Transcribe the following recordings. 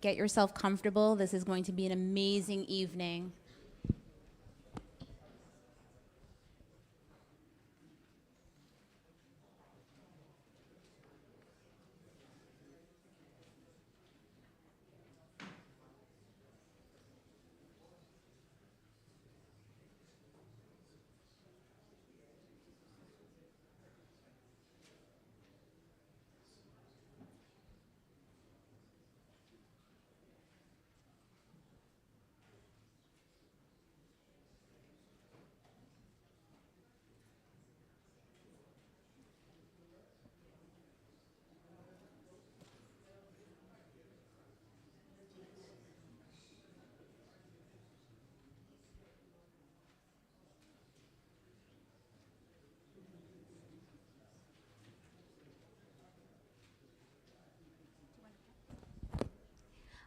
get yourself comfortable. This is going to be an amazing evening.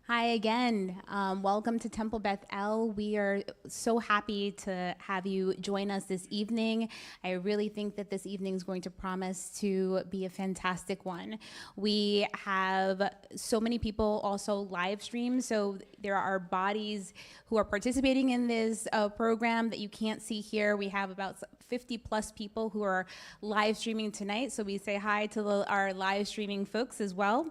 Hi again. Welcome to Temple Beth-El. We are so happy to have you join us this evening. I really think that this evening is going to promise to be a fantastic one. We have so many people also live stream, so there are bodies who are participating in this program that you can't see here. We have about 50 plus people who are live streaming tonight, so we say hi to our live streaming folks as well.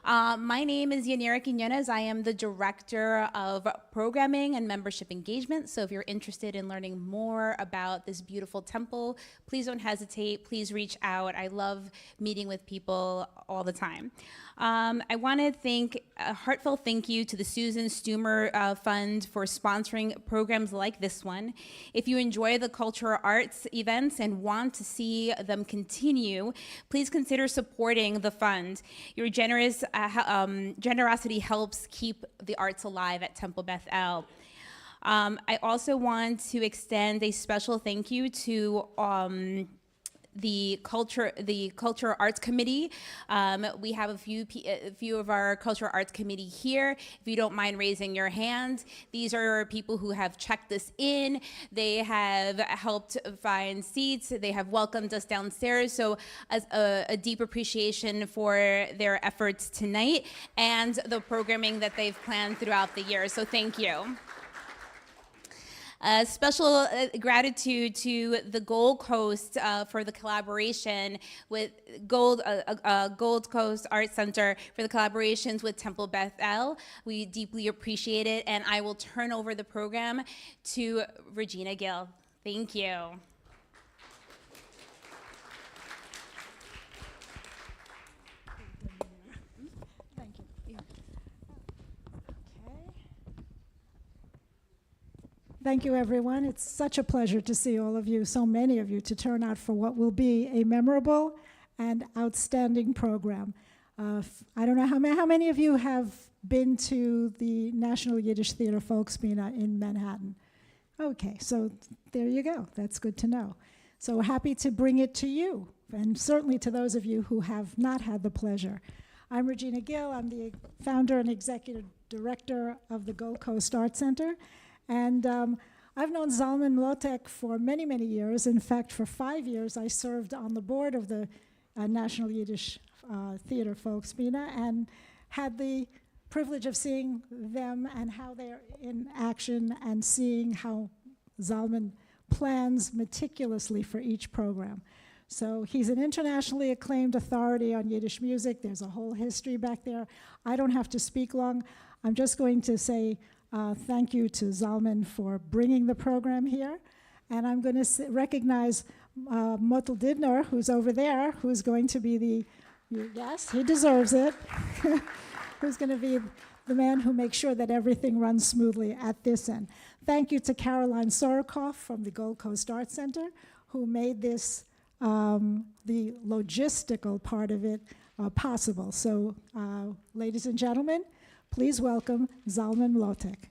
My name is Yanira Quiñones. I am the Director of Programming and Membership Engagement. So if you're interested in learning more about this beautiful temple, please don't hesitate. Please reach out. I love meeting with people all the time. I want to thank a heartfelt thank you to the Susan Stumer Fund for sponsoring programs like this one. If you enjoy the cultural arts events and want to see them continue, please consider supporting the fund. Your generosity helps keep the arts alive at Temple Beth-El. I also want to extend a special thank you to the Cultural Arts Committee. We have a few of our Cultural Arts Committee here. If you don't mind raising your hand, these are people who have checked this in. They have helped find seats. They have welcomed us downstairs. So as a deep appreciation for their efforts tonight and the programming that they've planned throughout the year. So thank you. Special gratitude to the Gold Coast for the collaboration with Gold Coast Art Center for the collaborations with Temple Beth-El. We deeply appreciate it, and I will turn over the program to Regina Gill. Thank you. Thank you, everyone. It's such a pleasure to see all of you, so many of you, to turn out for what will be a memorable and outstanding program. I don't know how many of you have been to the National Yiddish Theater Folksbiene in Manhattan. Okay, so there you go. That's good to know. So happy to bring it to you, and certainly to those of you who have not had the pleasure. I'm Regina Gill. I'm the founder and executive director of the Gold Coast Art Center. And I've known Zalmen Mlotek for many, many years. In fact, for 5 years, I served on the board of the National Yiddish Theater Folksbiene and had the privilege of seeing them and how they're in action and seeing how Zalmen plans meticulously for each program. So he's an internationally acclaimed authority on Yiddish music. There's a whole history back there. I don't have to speak long. I'm just going to say thank you to Zalmen for bringing the program here. And I'm going to recognize Motel Dibner, who's over there, who's going to be yes, he deserves it, who's going to be the man who makes sure that everything runs smoothly at this end. Thank you to Caroline Sorokoff from the Gold Coast Art Center, who made this, the logistical part of it, possible. So, ladies and gentlemen, please welcome Zalmen Mlotek.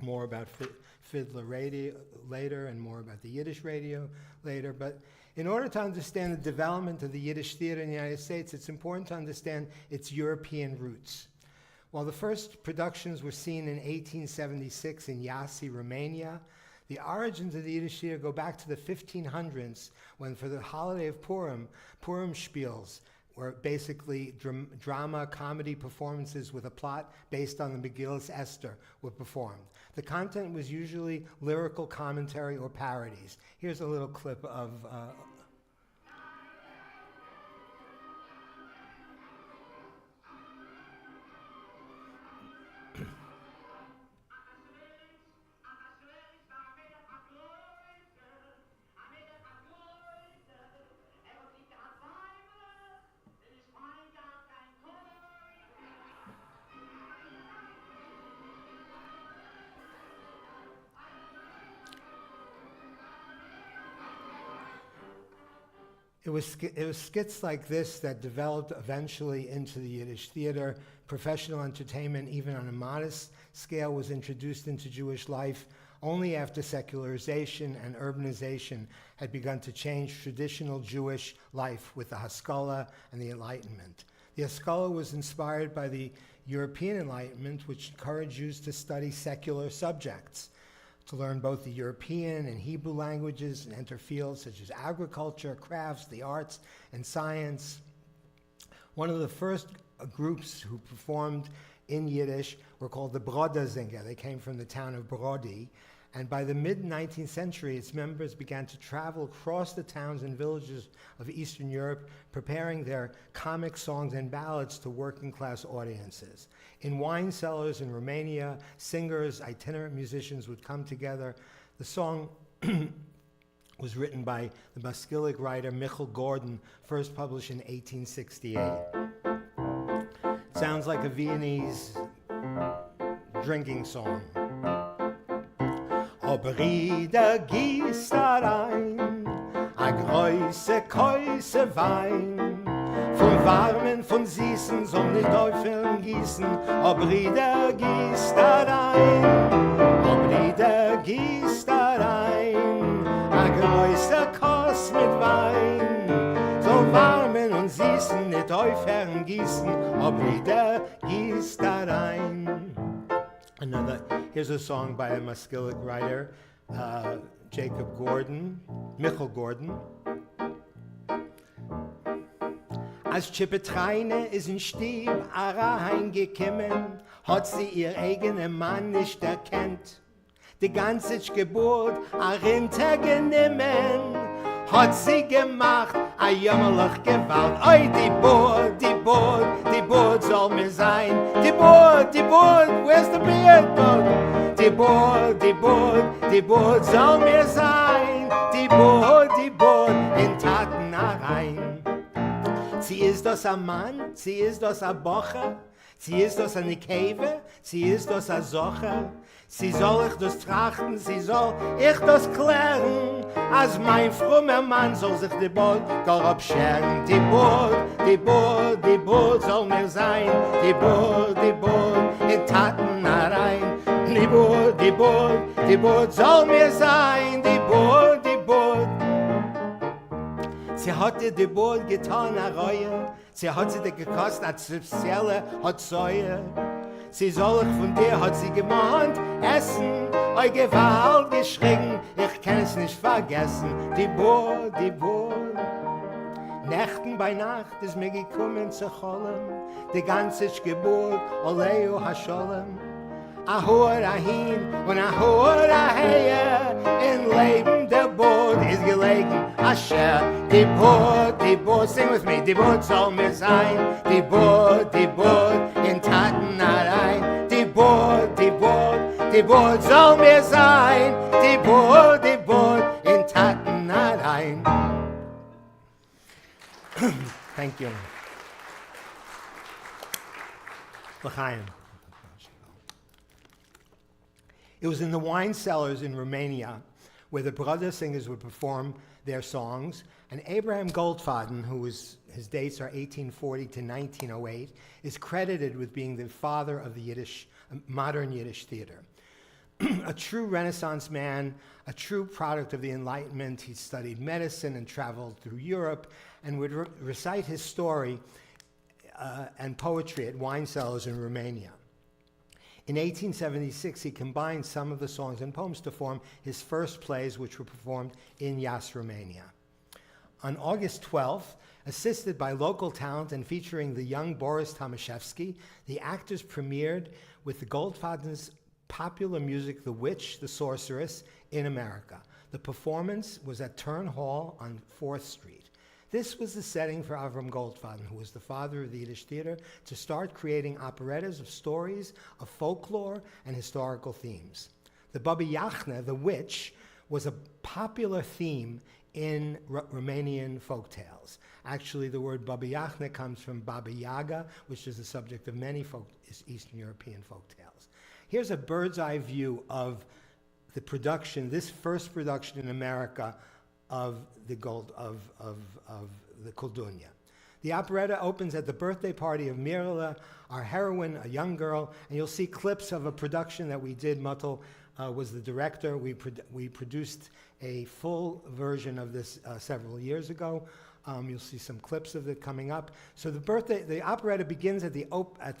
more about fiddler radio later and more about the Yiddish radio later. But in order to understand the development of the Yiddish theater in the United States, it's important to understand its European roots. While the first productions were seen in 1876 in Iași, Romania, the origins of the Yiddish theater go back to the 1500s, when for the holiday of Purim spiels were basically drama, comedy performances with a plot based on the Megillus Esther were performed. The content was usually lyrical commentary or parodies. Here's a little clip of It was skits like this that developed eventually into the Yiddish theater. Professional entertainment, even on a modest scale, was introduced into Jewish life only after secularization and urbanization had begun to change traditional Jewish life with the Haskalah and the Enlightenment. The Haskalah was inspired by the European Enlightenment, which encouraged Jews to study secular subjects, to learn both the European and Hebrew languages and enter fields such as agriculture, crafts, the arts, and science. One of the first groups who performed in Yiddish were called the Brodersinger. They came from the town of Brody, and by the mid-19th century, its members began to travel across the towns and villages of Eastern Europe, preparing their comic songs and ballads to working-class audiences. In wine cellars in Romania, singers, itinerant musicians would come together. The song was written by the Maskilic writer Michael Gordon, first published in 1868. Sounds like a Viennese drinking song. O Brüder, gießt rein a große Käuse Wein. Vom Warmen, von Süßen soll nicht aufhören gießen. O Brüder, gießt rein. O Brüder, gießt rein a große Koss mit Wein. Soll warmen und Süßen nicht aufhören gießen. O Brüder, gießt rein. Here's a song by a Maskilic writer, Michael Gordon. Als Chippetreine is in Stieb reingekommen, hat sie ihr eigenen Mann nicht erkennt. Die ganze Geburt runtergenommen, hat sie gemacht, a jammerlich Gewalt. Oi, die Boot soll mir sein. Die Boot, where's the beard dog? Die Boot soll mir sein. Die Boot, in Taten rein. Sie ist das a Mann, sie ist das a Bocher, sie ist das eine Käve, sie ist das a Socher. Sie soll ich das trachten, sie soll ich das klären, als mein frommer Mann soll sich die Boot darauf scheren. Die Boot soll mir sein, die Boot, in Taten rein. Die Boot soll mir sein, die Boot. Sie hat dir die Boot getan, a Reue, sie hat sie dir gekostet, a spezielle hat Säue. Sie soll ich von dir, hat sie gemahnt, essen, oi Gewalt geschrien, ich kann es nicht vergessen. Die Boot. Nächten bei Nacht ist mir gekommen zu Cholem, die ganze Geburt, Oleo Hasholem. A hoor a hin und a hoor a heie, in Leben der Boot ist gelegen, Asher. Die Boot, sing with me, die Boot soll mir sein, die Boot, in Taten rein. Die Boot soll mir sein, die Boot, in Taten rein. Thank you. L'chaim. It was in the wine cellars in Romania where the brother singers would perform their songs, and Abraham Goldfaden, his dates are 1840 to 1908, is credited with being the father of the modern Yiddish theater. a true Renaissance man, a true product of the Enlightenment. He studied medicine and traveled through Europe and would recite his story and poetry at wine cellars in Romania. In 1876, he combined some of the songs and poems to form his first plays, which were performed in Yas, Romania. On August 12th, assisted by local talent and featuring the young Boris Tomaszewski, the actors premiered with the Goldfaden's popular music, The Witch, the Sorceress, in America. The performance was at Turn Hall on 4th Street. This was the setting for Avram Goldfaden, who was the father of the Yiddish theater, to start creating operettas of stories of folklore and historical themes. The Baba Yachna, the witch, was a popular theme in Romanian folk tales. Actually, the word Baba Yachna comes from Baba Yaga, which is the subject of many Eastern European folk tales. Here's a bird's eye view of the production, this first production in America of the Koldunya. The operetta opens at the birthday party of Mirla, our heroine, a young girl, and you'll see clips of a production that we did. Mutel was the director. We produced a full version of this several years ago. You'll see some clips of it coming up. So the operetta begins at the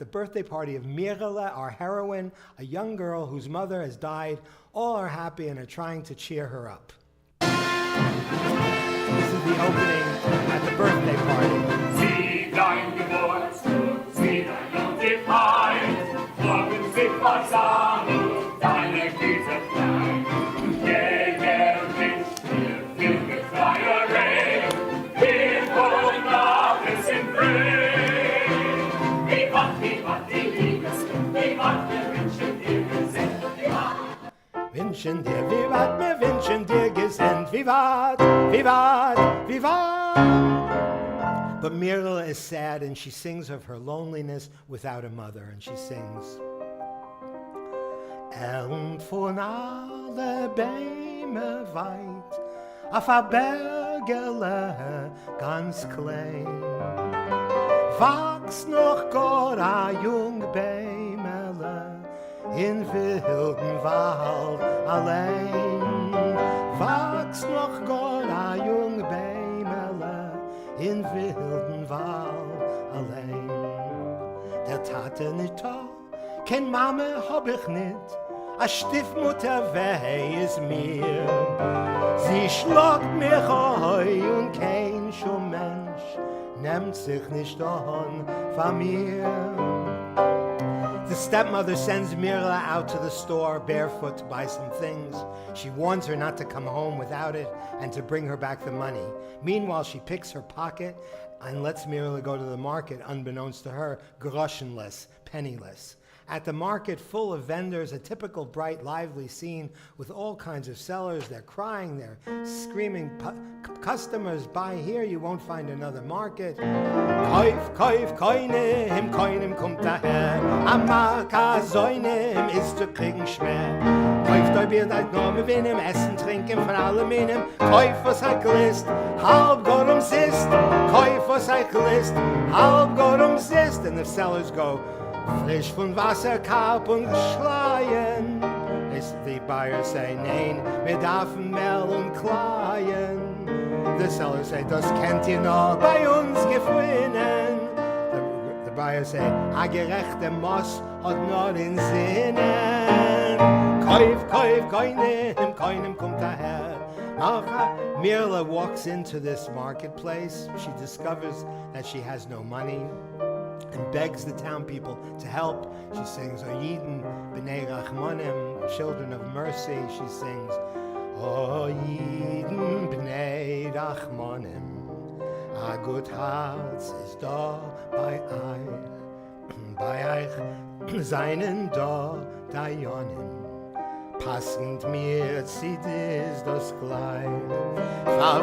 birthday party of Mirla, our heroine, a young girl whose mother has died. All are happy and are trying to cheer her up. This is the opening at the birthday party. Sie dein Geburtstag, sie dein Unsichtheit, morgen sich versammelt, deine Füße klein. Jeder Mensch, der viel Freierei, wir wollen alles im Frieden. Wie Gott die Liebeskind, wie Gott wir wünschen dir gesinnt, wie Gott. Wünschen dir, wie wat, wir wünschen dir gesinnt, wie wat, wie wat, wie wat. But Mirla is sad and she sings of her loneliness without a mother, and she sings, und von alle Bäume weit, auf a Bergele ganz klein, wachs noch gar a jung Bäumele, in wilden Wald allein, wachs noch gar a jung Bäumele, in wilden Wald allein. Der Tate nicht da, kein Mame hab ich nicht, a Stiefmutter weh is mir. Sie schlagt mich heu und kein schon Mensch nimmt sich nicht an von mir. The stepmother sends Mirla out to the store barefoot to buy some things. She warns her not to come home without it and to bring her back the money. Meanwhile, she picks her pocket and lets Mirla go to the market, unbeknownst to her, groschenless, penniless. At the market full of vendors, a typical bright, lively scene with all kinds of sellers. They're crying, they're screaming, customers, buy here, you won't find another market. Kauf, kauf, keinem kommt daher. Am Marka Säunem ist zu kriegen schwer. Kauft euch Bier, deit nur mit Winem, Essen, Trinken von allem Inem. Kauf, was euch list, halb Gott umsist. Kauf, was euch list, halb Gott umsist. And the sellers go, frisch von Wasser, Kalb und Schleien. The buyers say, nein, wir dürfen Mehl und Kleien. The sellers say, das kennt ihr noch bei uns gewinnen. The buyers say, a gerechter Moss hat nur den Sinnen. Kauf, kauf, keinem kommt daher. Mirla walks into this marketplace. She discovers that she has no money and begs the town people to help. She sings, O Yidden b'nei Rachmanim, children of mercy. She sings, O Yidden b'nei Rachmanim, a good heart ist da bei euch seinen da Dayanim. Passend mir zieht es das Kleid.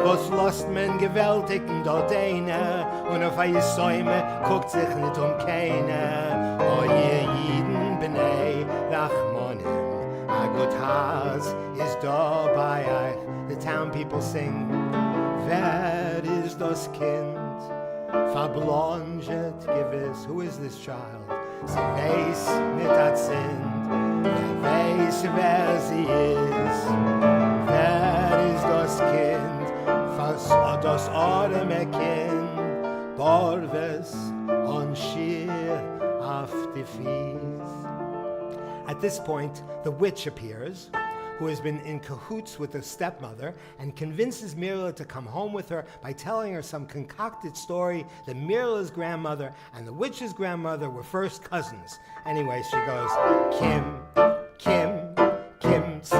Was lässt man gewältigen dort eine, und auf eure Säume guckt sich nicht keine. O ihr Jiden b'nei Rachmanim, a good house is da bei euch. The town people sing, wer ist das Kind? Verblonget gewiss, who is this child? sie weiß mit der Zind, weiß, wer sie ist. Wer ist das Kind, was das arme Kind, Borves und Schier auf die Fies. At this point, the witch appears, who has been in cahoots with the stepmother, and convinces Mirla to come home with her by telling her some concocted story that Mirla's grandmother and the witch's grandmother were first cousins. Anyway, she goes, Kim, Kim, Kim zu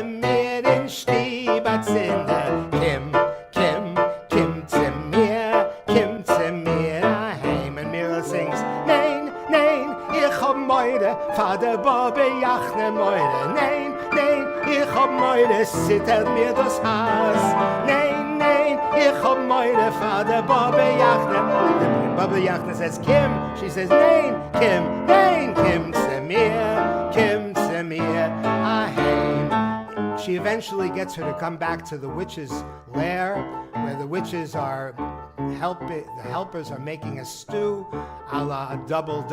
mir in Stiebatzinde. Kim, Kim, Kim zu mir heim. And Mirla sings, Nein, nein, ich hab Meure, Vater Bobbe jachne Meure. Nein, nein, ich hab Meure, zittert mir das Haas. Nein, nein, ich hab Meure, Vater Bobbe jachne. Bobbe jachne says, Kim. She says, Nein, Kim, Kim zu mir heim. She eventually gets her to come back to the witch's lair, where the witches are the helpers are making a stew, a la a double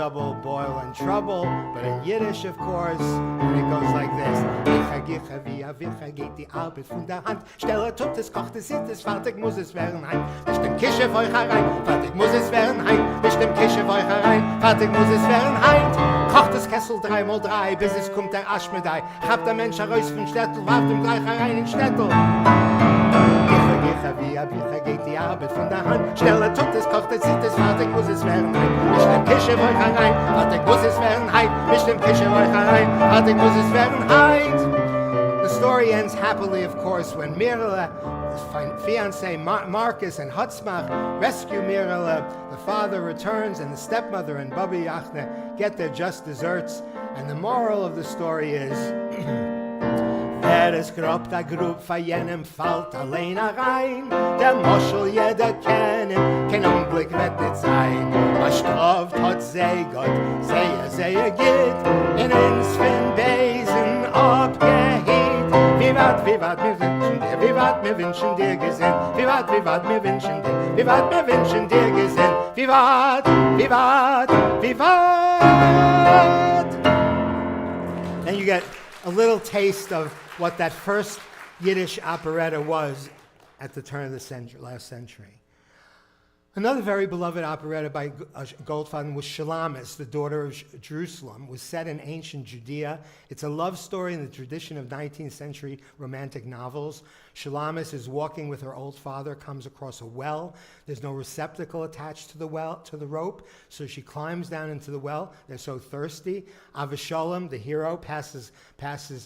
boil and trouble, but in Yiddish, of course, and it goes like this. Gicha, via, vicha, geht die Arbeit von der Hand. Stelle, tut es, kocht es, sieht es, fertig muss es werden heim. Nicht im Kische für euch herein, fertig muss es werden heim. Nicht im Kische für euch herein, fertig muss es werden heim. Kocht das Kessel 3x3, bis es kommt der Aschmedei. Habt der Mensch heraus vom Städtel, warft ihm gleich herein in Städtel. Gicha, via, vicha, geht die Arbeit von der Hand. Stelle, tut es, kocht es, sieht es, fertig muss es werden heim. Nicht im Kische für euch herein, fertig muss es werden heim. Nicht im Kische für euch herein, fertig muss es werden heim. The story ends happily, of course, when Mirla, fiancé Marcus and Hutzmach rescue Mirla. The father returns, and the stepmother and Babi Yachne get their just desserts. And the moral of the story is, wer es grobt a grub von jenem fällt allein rein. Der Moschel jeder kennen, kein Unglück wird nicht sein. Was straft hat sei Gott, sehe geht, in uns von Besen abgehebt. Wie wart mir wünschen dir gesehen, wie wart mir wünschen dir gesehen, wie wart. And you get a little taste of what that first Yiddish operetta was at the turn of the last century. Another very beloved operetta by Goldfaden was Shalamis, the daughter of Jerusalem, was set in ancient Judea. It's a love story in the tradition of 19th century romantic novels. Shalamis is walking with her old father, comes across a well. There's no receptacle attached to the rope, so she climbs down into the well. They're so thirsty. Avashalom, the hero, passes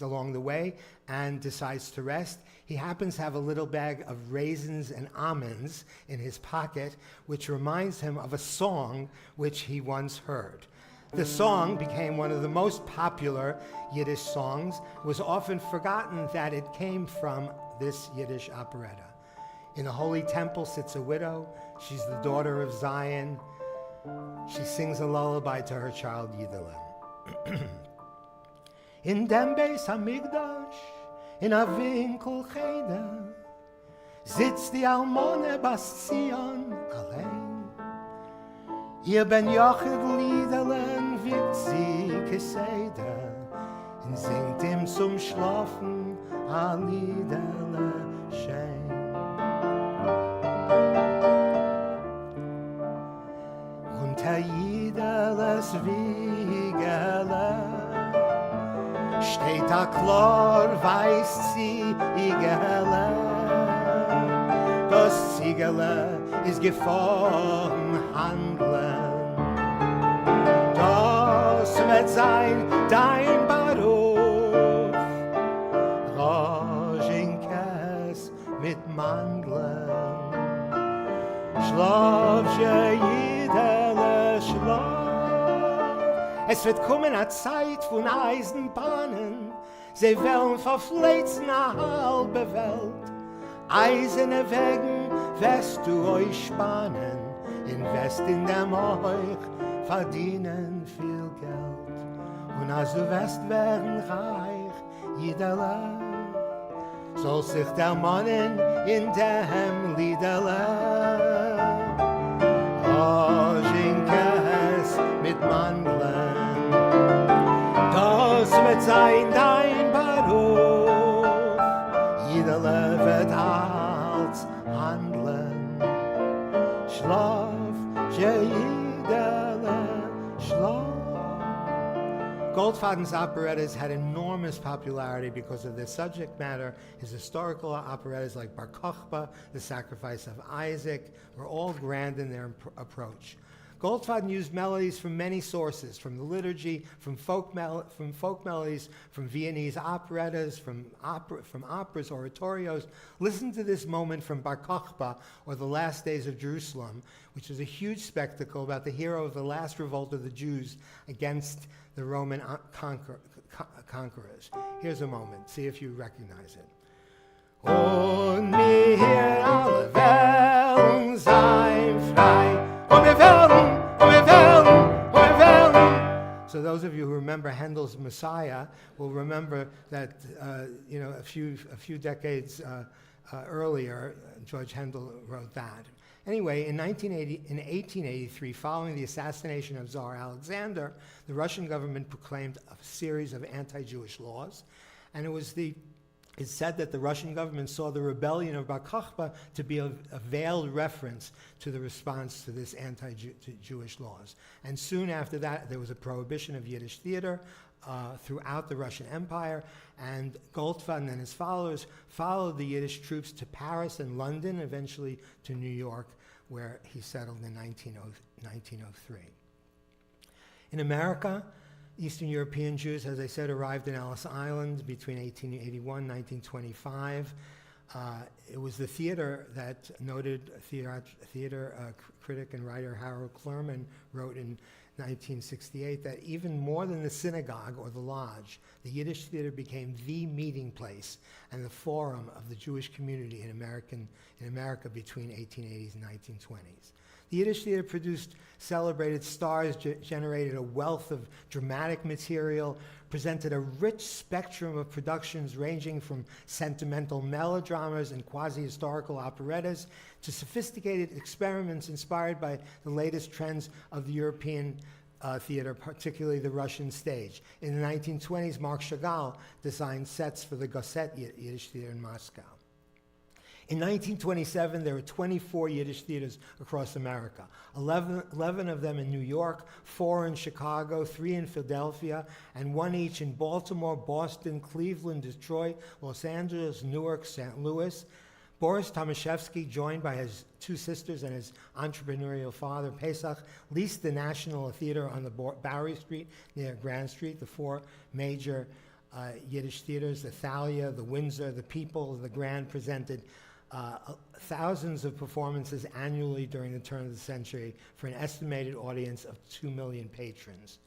along the way and decides to rest. He happens to have a little bag of raisins and almonds in his pocket, which reminds him of a song which he once heard. The song became one of the most popular Yiddish songs. It was often forgotten that it came from this Yiddish operetta. In the Holy Temple sits a widow. She's the daughter of Zion. She sings a lullaby to her child Yiddelin. In dem Beis Hamikdash, in a Winkel Cheder, sitzt die Almone Bas Zion allein. Ihr Ben Jochid Liederlen wird sie Keseder, und singt ihm zum Schlafen a Liederle schein. Unter Liederles Wiegele steht a klar weiß Ziegele. Das Ziegele ist geformt handeln. Das wird sein dein Beruf. Rojinkes mit Mandeln. Schlaf, Jidele, schlaf. Es wird kommen a Zeit von Eisenbahnen, sie wollen verfleizen a halbe Welt. Eisene Wegen wirst du euch spannen, invest in dem euch, verdienen viel Geld. Und als du wirst werden reich, Jidele, soll sich der Mann in dem Liederle. Oh, Jinkes wird sein dein Beruf. Jederle wird als handeln. Schlaf, jederle schlaf. Goldfaden's operettas had enormous popularity because of their subject matter. His historical operettas like Bar Kokhba, The Sacrifice of Isaac, were all grand in their approach. Goldfaden used melodies from many sources, from the liturgy, from folk melodies, from Viennese operettas, from operas, oratorios. Listen to this moment from Bar Kokhba, or The Last Days of Jerusalem, which is a huge spectacle about the hero of the last revolt of the Jews against the Roman conquerors. Here's a moment. See if you recognize it. Und wir alle werden sein frei. Und wir werden, und wir werden, und wir werden. So those of you who remember Handel's Messiah will remember that a few decades earlier, George Handel wrote that. Anyway, in 1883, following the assassination of Tsar Alexander, the Russian government proclaimed a series of anti-Jewish laws, and it's said that the Russian government saw the rebellion of Bar Kokhba to be a veiled reference to the response to this anti-Jewish laws. And soon after that, there was a prohibition of Yiddish theater throughout the Russian Empire, and Goldfaden and his followers followed the Yiddish troops to Paris and London, eventually to New York, where he settled in 1903. In America, Eastern European Jews, as I said, arrived in Ellis Island between 1881 and 1925. It was the theater that noted theater critic and writer Harold Clurman wrote in 1968 that even more than the synagogue or the lodge, the Yiddish theater became the meeting place and the forum of the Jewish community in America between 1880s and 1920s. The Yiddish theater produced celebrated stars, generated a wealth of dramatic material, presented a rich spectrum of productions ranging from sentimental melodramas and quasi-historical operettas to sophisticated experiments inspired by the latest trends of the European theater, particularly the Russian stage. In the 1920s, Marc Chagall designed sets for the Gosset Yiddish Theater in Moscow. In 1927, there were 24 Yiddish theaters across America, 11 of them in New York, 4 in Chicago, 3 in Philadelphia, and 1 each in Baltimore, Boston, Cleveland, Detroit, Los Angeles, Newark, St. Louis. Boris Tomaszewski, joined by his 2 sisters and his entrepreneurial father, Pesach, leased the National Theater on the Bowery Street near Grand Street. The 4 major Yiddish theaters, the Thalia, the Windsor, the People, the Grand, presented thousands of performances annually during the turn of the century for an estimated audience of 2 million patrons.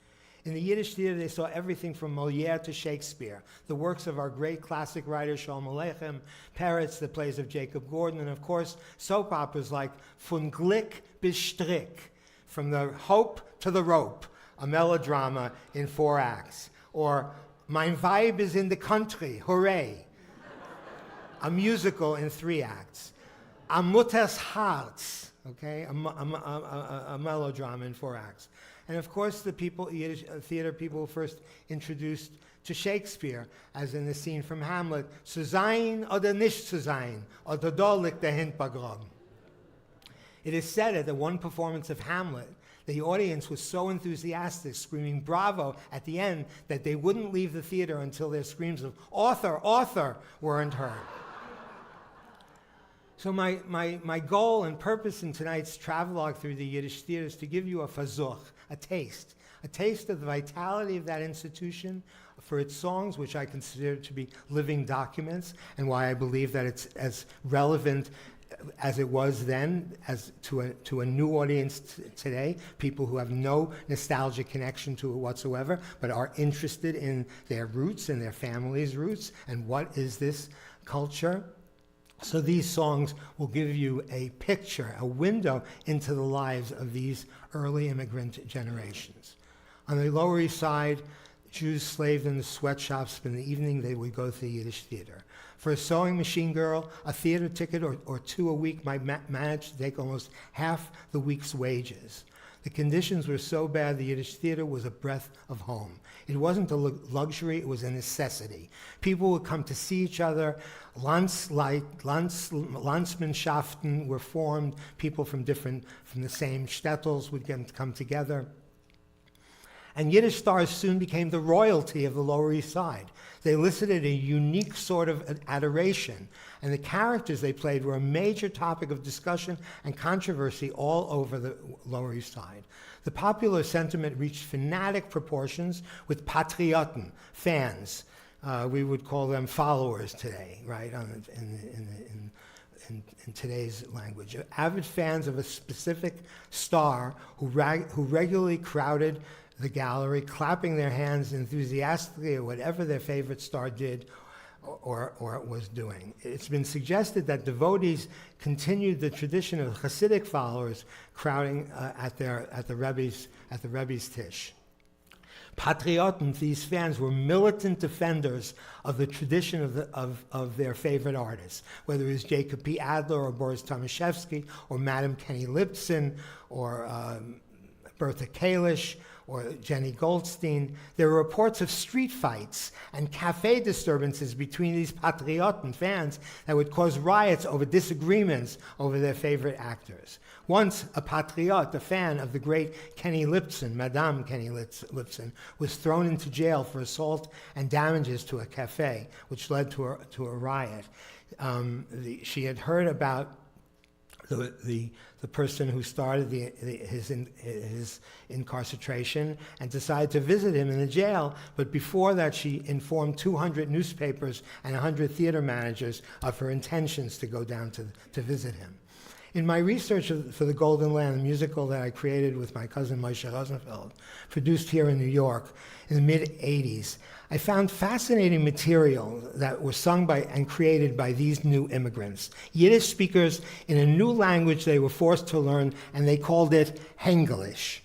In the Yiddish theater, they saw everything from Molière to Shakespeare, the works of our great classic writers, Shalom Aleichem, Peretz, the plays of Jacob Gordon, and of course, soap operas like Von Glick bis Strick, From the Hope to the Rope, a melodrama in 4 acts, or Mein Weib is in the Country, Hooray, a musical in 3 acts. Am Mutters Herz, okay, a melodrama in 4 acts. And of course, the Yiddish theater people were first introduced to Shakespeare, as in the scene from Hamlet, zu sein oder nicht zu sein, oder da liegt der Hint begraben. It is said at the one performance of Hamlet, the audience was so enthusiastic, screaming bravo at the end, that they wouldn't leave the theater until their screams of author, author weren't heard. So my goal and purpose in tonight's travelogue through the Yiddish theater is to give you a versuch, a taste of the vitality of that institution, for its songs, which I consider to be living documents, and why I believe that it's as relevant as it was then as to a new audience today, people who have no nostalgic connection to it whatsoever, but are interested in their roots and their family's roots, and what is this culture. So these songs will give you a picture, a window into the lives of these early immigrant generations. On the Lower East Side, Jews slaved in the sweatshops, but in the evening they would go to the Yiddish theater. For a sewing machine girl, a theater ticket or 2 a week might manage to take almost half the week's wages. The conditions were so bad the Yiddish theater was a breath of home. It wasn't a luxury, it was a necessity. People would come to see each other. Landsmannschaften were formed. People from the same shtetls would come together. And Yiddish stars soon became the royalty of the Lower East Side. They elicited a unique sort of adoration, and the characters they played were a major topic of discussion and controversy all over the Lower East Side. The popular sentiment reached fanatic proportions with patrioten, fans. We would call them followers today, right, in today's language. Avid fans of a specific star who regularly crowded the gallery, clapping their hands enthusiastically at whatever their favorite star did or was doing. It's been suggested that devotees continued the tradition of Hasidic followers crowding at the Rebbe's Tish. Patrioten, these fans, were militant defenders of the tradition of their favorite artists, whether it was Jacob P. Adler or Boris Tomaszewski or Madame Kenny Lipson or Bertha Kalish or Jenny Goldstein. There were reports of street fights and cafe disturbances between these patrioten fans that would cause riots over disagreements over their favorite actors. Once, a patriot, a fan of the great Kenny Lipson, Madame Kenny Lipson, was thrown into jail for assault and damages to a cafe, which led to a riot. She had heard about the person who started his incarceration and decided to visit him in the jail. But before that, she informed 200 newspapers and 100 theater managers of her intentions to go down to visit him. In my research for The Golden Land, the musical that I created with my cousin Moshe Rosenfeld, produced here in New York in the mid-'80s, I found fascinating material that was sung by and created by these new immigrants, Yiddish speakers in a new language they were forced to learn, and they called it Hengelish.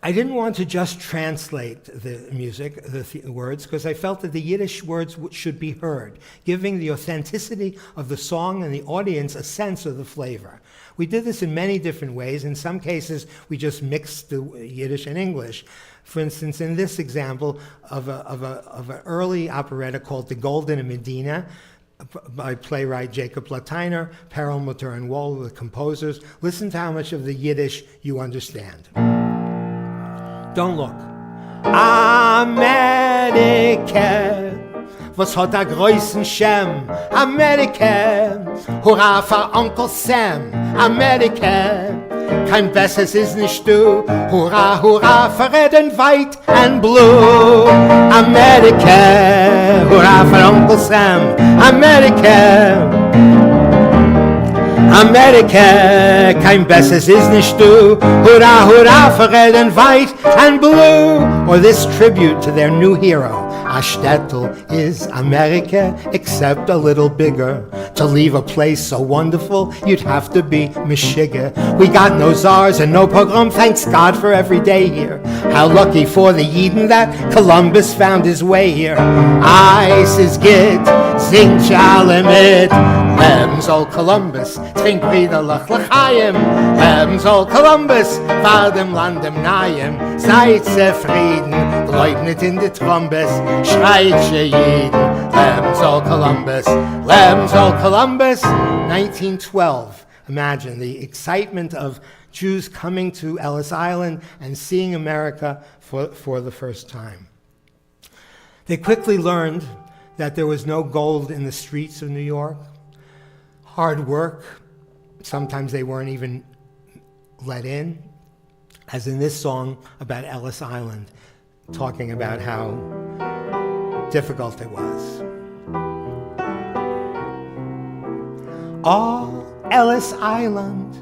I didn't want to just translate the music, the words, because I felt that the Yiddish words should be heard, giving the authenticity of the song and the audience a sense of the flavor. We did this in many different ways. In some cases, we just mixed the Yiddish and English. For instance, in this example of an early operetta called The Golden Medina, by playwright Jacob Latiner, Perlmutter and Wohl, the composers, listen to how much of the Yiddish you understand. Don't look. Amerika, was hat a größen Schem? Amerika, hurra für Onkel Sam. Amerika, kein Besseres ist nicht du. Hurra, hurra für Red and White and Blue. Amerika, hurra für Onkel Sam. Amerika, America, kein Besseres ist nicht du. Hurrah, hurrah for red and white and blue. Or this tribute to their new hero. A shtetl is America, except a little bigger. To leave a place so wonderful, you'd have to be Michigan. We got no czars and no pogrom, thanks God for every day here. How lucky for the Yidden that Columbus found his way here. Eis is git, singt alle mit. Leben soll Columbus, trink Briederlach L'chaim. Leben soll Columbus, fahr dem Land dem Naim. Seid zufrieden, gläub nicht in die Trombes. Schreit she Jeden, Leben soll Columbus, Leben soll Columbus. 1912, imagine the excitement of Jews coming to Ellis Island and seeing America for the first time. They quickly learned that there was no gold in the streets of New York. Hard work, sometimes they weren't even let in, as in this song about Ellis Island, talking about how difficult it was. Oh, Ellis Island,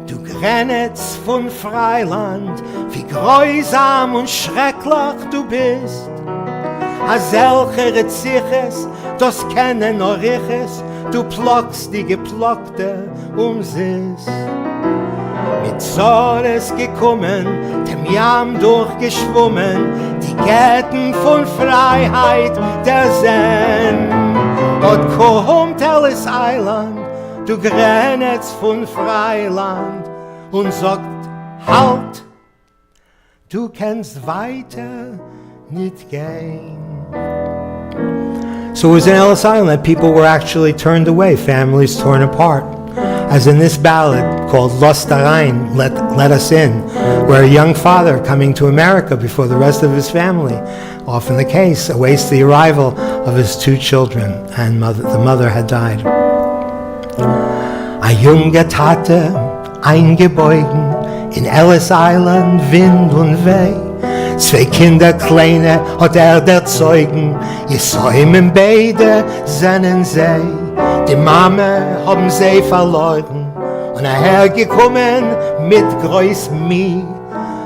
du Grenetz von Freiland, wie grausam und schrecklich du bist. A selche Reziches, das kennen nur Riches, du plockst die Geplockte Sis. Mit Zores gekommen, dem Jam durchgeschwommen, die Ketten von Freiheit der Zen. Und kommt Ellis Island, du Grenetz von Freiland, und sagt, halt, du kannst weiter nicht gehen. So it was in Ellis Island that people were actually turned away, families torn apart. As in this ballad called Los da Rein, Let Us In, where a young father coming to America before the rest of his family, often the case, awaits the arrival of his two children, and the mother had died. A junge Tate, eingebeugen, in Ellis Island, Wind und Weh. Zwei Kinder kleine hat der Zeugen, ihr säumen beide seinen See. Die Mama haben sie verloren und hergekommen mit groß Mie.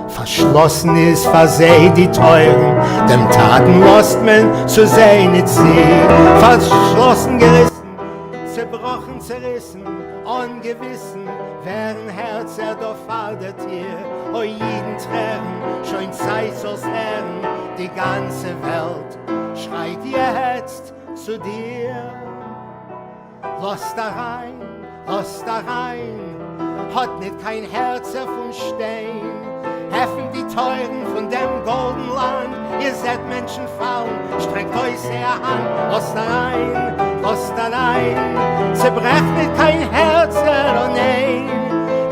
Verschlossen ist für sie die Teuren, dem Taten lost man zu sehen nicht sie. Verschlossen gerissen, zerbrochen, zerrissen, ungewissen, wären Herzer doch faldet hier. O jeden Tränen, schon Zeit soll's lernen, die ganze Welt schreit jetzt zu dir. Los da rein, hat nicht kein Herz von Stein. Heffen die Teuren von dem golden Land, ihr seid Menschen fallen, streckt euch sehr Hand. Los da rein, zerbrecht nicht kein Herz, oh nein.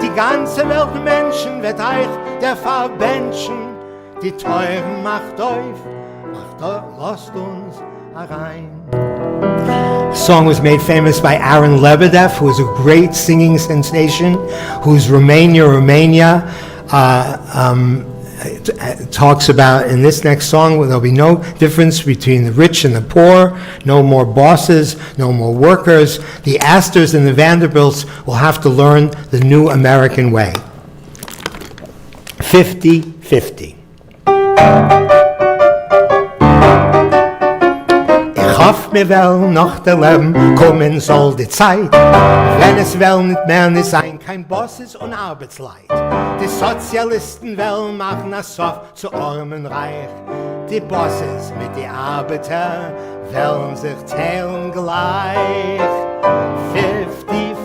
Die ganze Welt Menschen wird euch der Verbenchen. Die Teuren macht euch, lasst uns herein. The song was made famous by Aaron Lebedev, who was a great singing sensation, whose Romania talks about in this next song, there'll be no difference between the rich and the poor, no more bosses, no more workers. The Astors and the Vanderbilts will have to learn the new American way. 50-50. Ich hoff mir wel noch der Leben kommen soll die Zeit, wenn es wel nicht mehr nicht sein, kein Bosses und Arbeitsleid. Die Sozialisten wollen machen das Sof zu arm und reich. Die Bosses mit die Arbeiter wollen sich teilen gleich.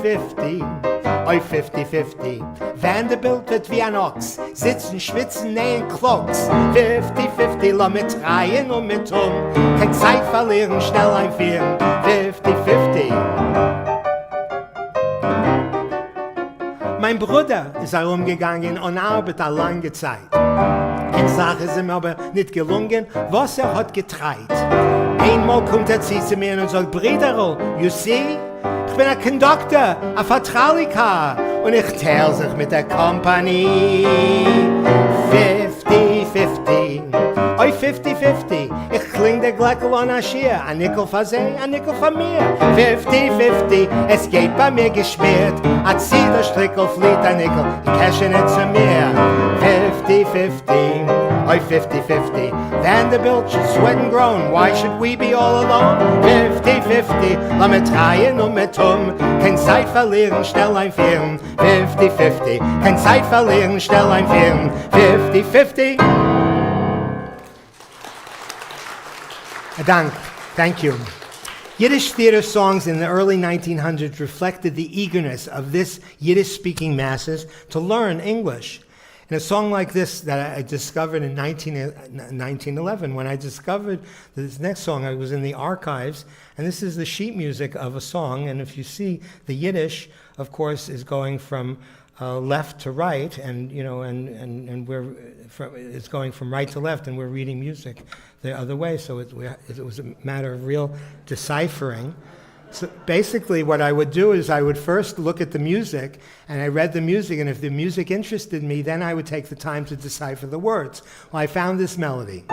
50-50, oi 50-50. Vanderbilt wird wie ein Ochs, sitzen, schwitzen, nähen Klocks. 50-50, la mit rein und mit kein Zeit verlieren, schnell einführen. 50-50. Mein Bruder ist herumgegangen und arbeitet eine lange Zeit. Eine Sache ist ihm aber nicht gelungen, was hat getreit. Einmal kommt zu mir und sagt, Bruder, you see, ich bin ein Conductor, ein Vertraulicher und ich teile sich mit der Company. 50-50, oi 50-50, ich kling der Gleckel an der Schier, ein Nickel für sie, ein Nickel für mir. 50-50, es geht bei mir geschmiert, ein Ziederstrickel flieht ein Nickel, ich cashe nicht zu mir. 50-50, oi 50-50, Vanderbilt should sweat and groan, why should we be all alone? 50-50, la mit rein und mit kein Zeit verlieren, schnell einführen. 50-50, kein Zeit verlieren, schnell einführen. 50-50. Thank you. Yiddish theater songs in the early 1900s reflected the eagerness of this Yiddish-speaking masses to learn English. And a song like this that I discovered in 1911, when I discovered this next song, I was in the archives, and this is the sheet music of a song. And if you see, the Yiddish, of course, is going from left to right, and it's going from right to left, and we're reading music the other way. So it was a matter of real deciphering. So basically what I would do is I would first look at the music, and I read the music, and if the music interested me, then I would take the time to decipher the words. Well, I found this melody.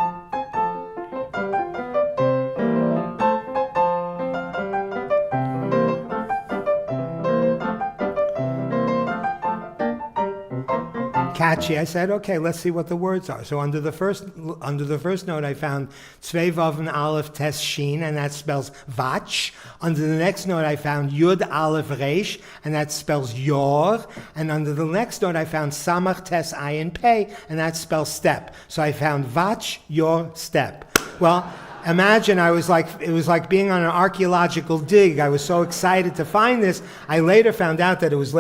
Catchy. I said, okay, let's see what the words are. So under the first note, I found Zwei Vaven Aleph Tes Shin, and that spells Vach. Under the next note, I found Yud Aleph Reish, and that spells Yor. And under the next note, I found Samach Tes Ayin Pei, and that spells step. So I found Vach, Yor, step. Well, Imagine, it was like being on an archaeological dig. I was so excited to find this. I later found out that it was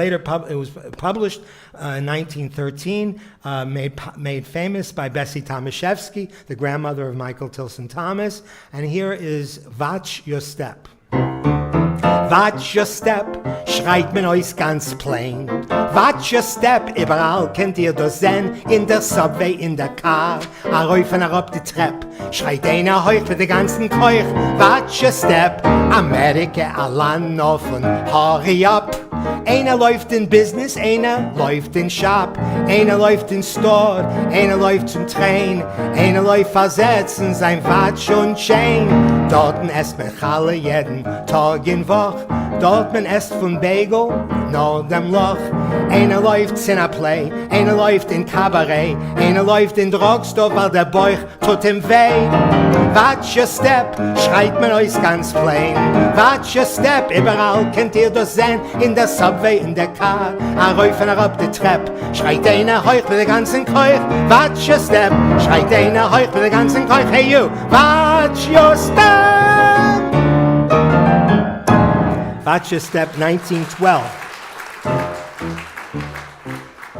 published in 1913, made famous by Bessie Tomaszewski, the grandmother of Michael Tilson Thomas. And here is Watch Your Step. Watch your step, schreit man euch ganz plain. Watch your step, überall kennt ihr das sehen, in der Subway, in der Car, a rauf und ab die Trepp, schreit einer heuch mit der ganzen Keuch. Watch your step, Amerika, a Land offen, hurry up. Einer läuft in Business, einer läuft in Shop, einer läuft in Store, einer läuft zum Train, einer läuft versetzen sein Watch und Chain. Dorten esst man Challe jeden Tag in Woch, dort man esst von Bagel nach dem Loch. Einer läuft Cineplay, einer läuft in Cabaret, einer läuft in Drugstore, weil der Bauch tut ihm weh. Watch your step, schreit man euch ganz plain. Watch your step, überall könnt ihr das sehen, in der Subway, in der Car, a rauf und ab die Trepp, schreit einer heuch mit der ganzen Keuch. Watch your step, schreit einer heuch mit der ganzen Keuch. Hey you, watch your step! Watch your step, 1912.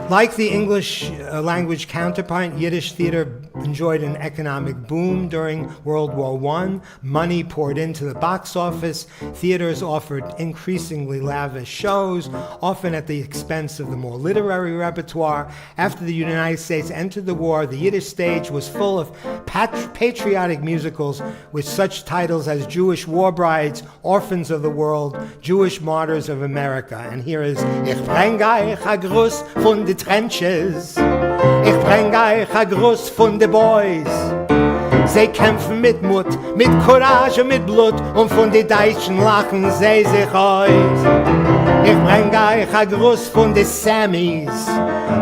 Like the English language counterpart, Yiddish theater enjoyed an economic boom during World War I. Money poured into the box office. Theaters offered increasingly lavish shows, often at the expense of the more literary repertoire. After the United States entered the war, the Yiddish stage was full of patriotic musicals with such titles as Jewish War Brides, Orphans of the World, Jewish Martyrs of America. And here is Ich bring euch a Gruß von de Trenches. Ich bring euch a Gruß von de Boys. Sie kämpfen mit Mut, mit Courage, mit Blut und von de Deutschen lachen sie sich aus. Ich bring euch a Gruß von de Sammys.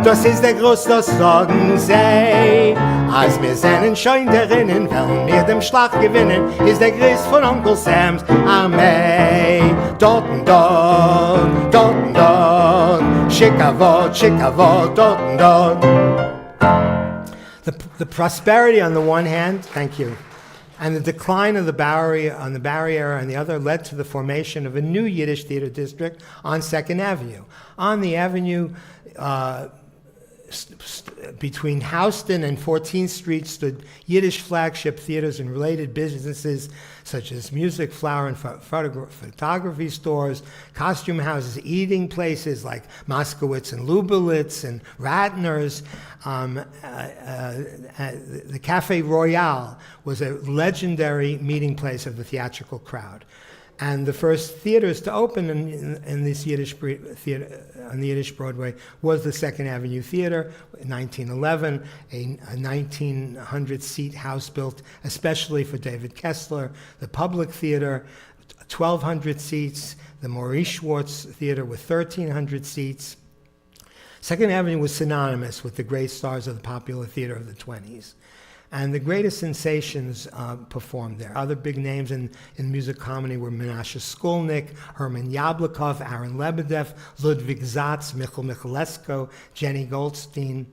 Das ist der Gruß, das sagen sie. Als wir seinen Schein derinnen, wollen wir dem Schlag gewinnen, ist der Gruß von Onkel Sams Armee. Dort und dort, dort und dort, Schickavot, dort und dort. The prosperity on the one hand, thank you, and the decline of the Bowery on the Bowery era on the other led to the formation of a new Yiddish theater district on 2nd Avenue. On the avenue, between Houston and 14th Street stood Yiddish flagship theaters and related businesses such as music, flower, and photography stores, costume houses, eating places like Moskowitz and Lubelitz and Ratner's. The Cafe Royale was a legendary meeting place of the theatrical crowd. And the first theaters to open in this Yiddish theater on the Yiddish Broadway was the 2nd Avenue Theater in 1911, a 1,900-seat house built especially for David Kessler. The Public Theater, 1,200 seats. The Maurice Schwartz Theater with 1,300 seats. 2nd Avenue was synonymous with the great stars of the popular theater of the 20s. And the greatest sensations performed there. Other big names in music comedy were Menashe Skolnick, Herman Yablokov, Aaron Lebedev, Ludwig Zatz, Michal Michalesco, Jenny Goldstein.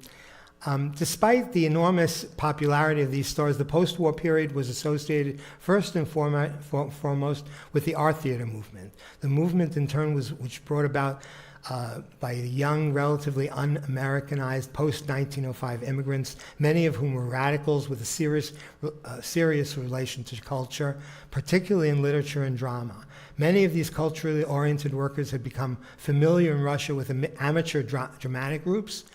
Despite the enormous popularity of these stars, the post-war period was associated first and foremost with the art theater movement. The movement, in turn, which brought about by the young, relatively un-Americanized post-1905 immigrants, many of whom were radicals with a serious relation to culture, particularly in literature and drama. Many of these culturally oriented workers had become familiar in Russia with amateur dramatic groups,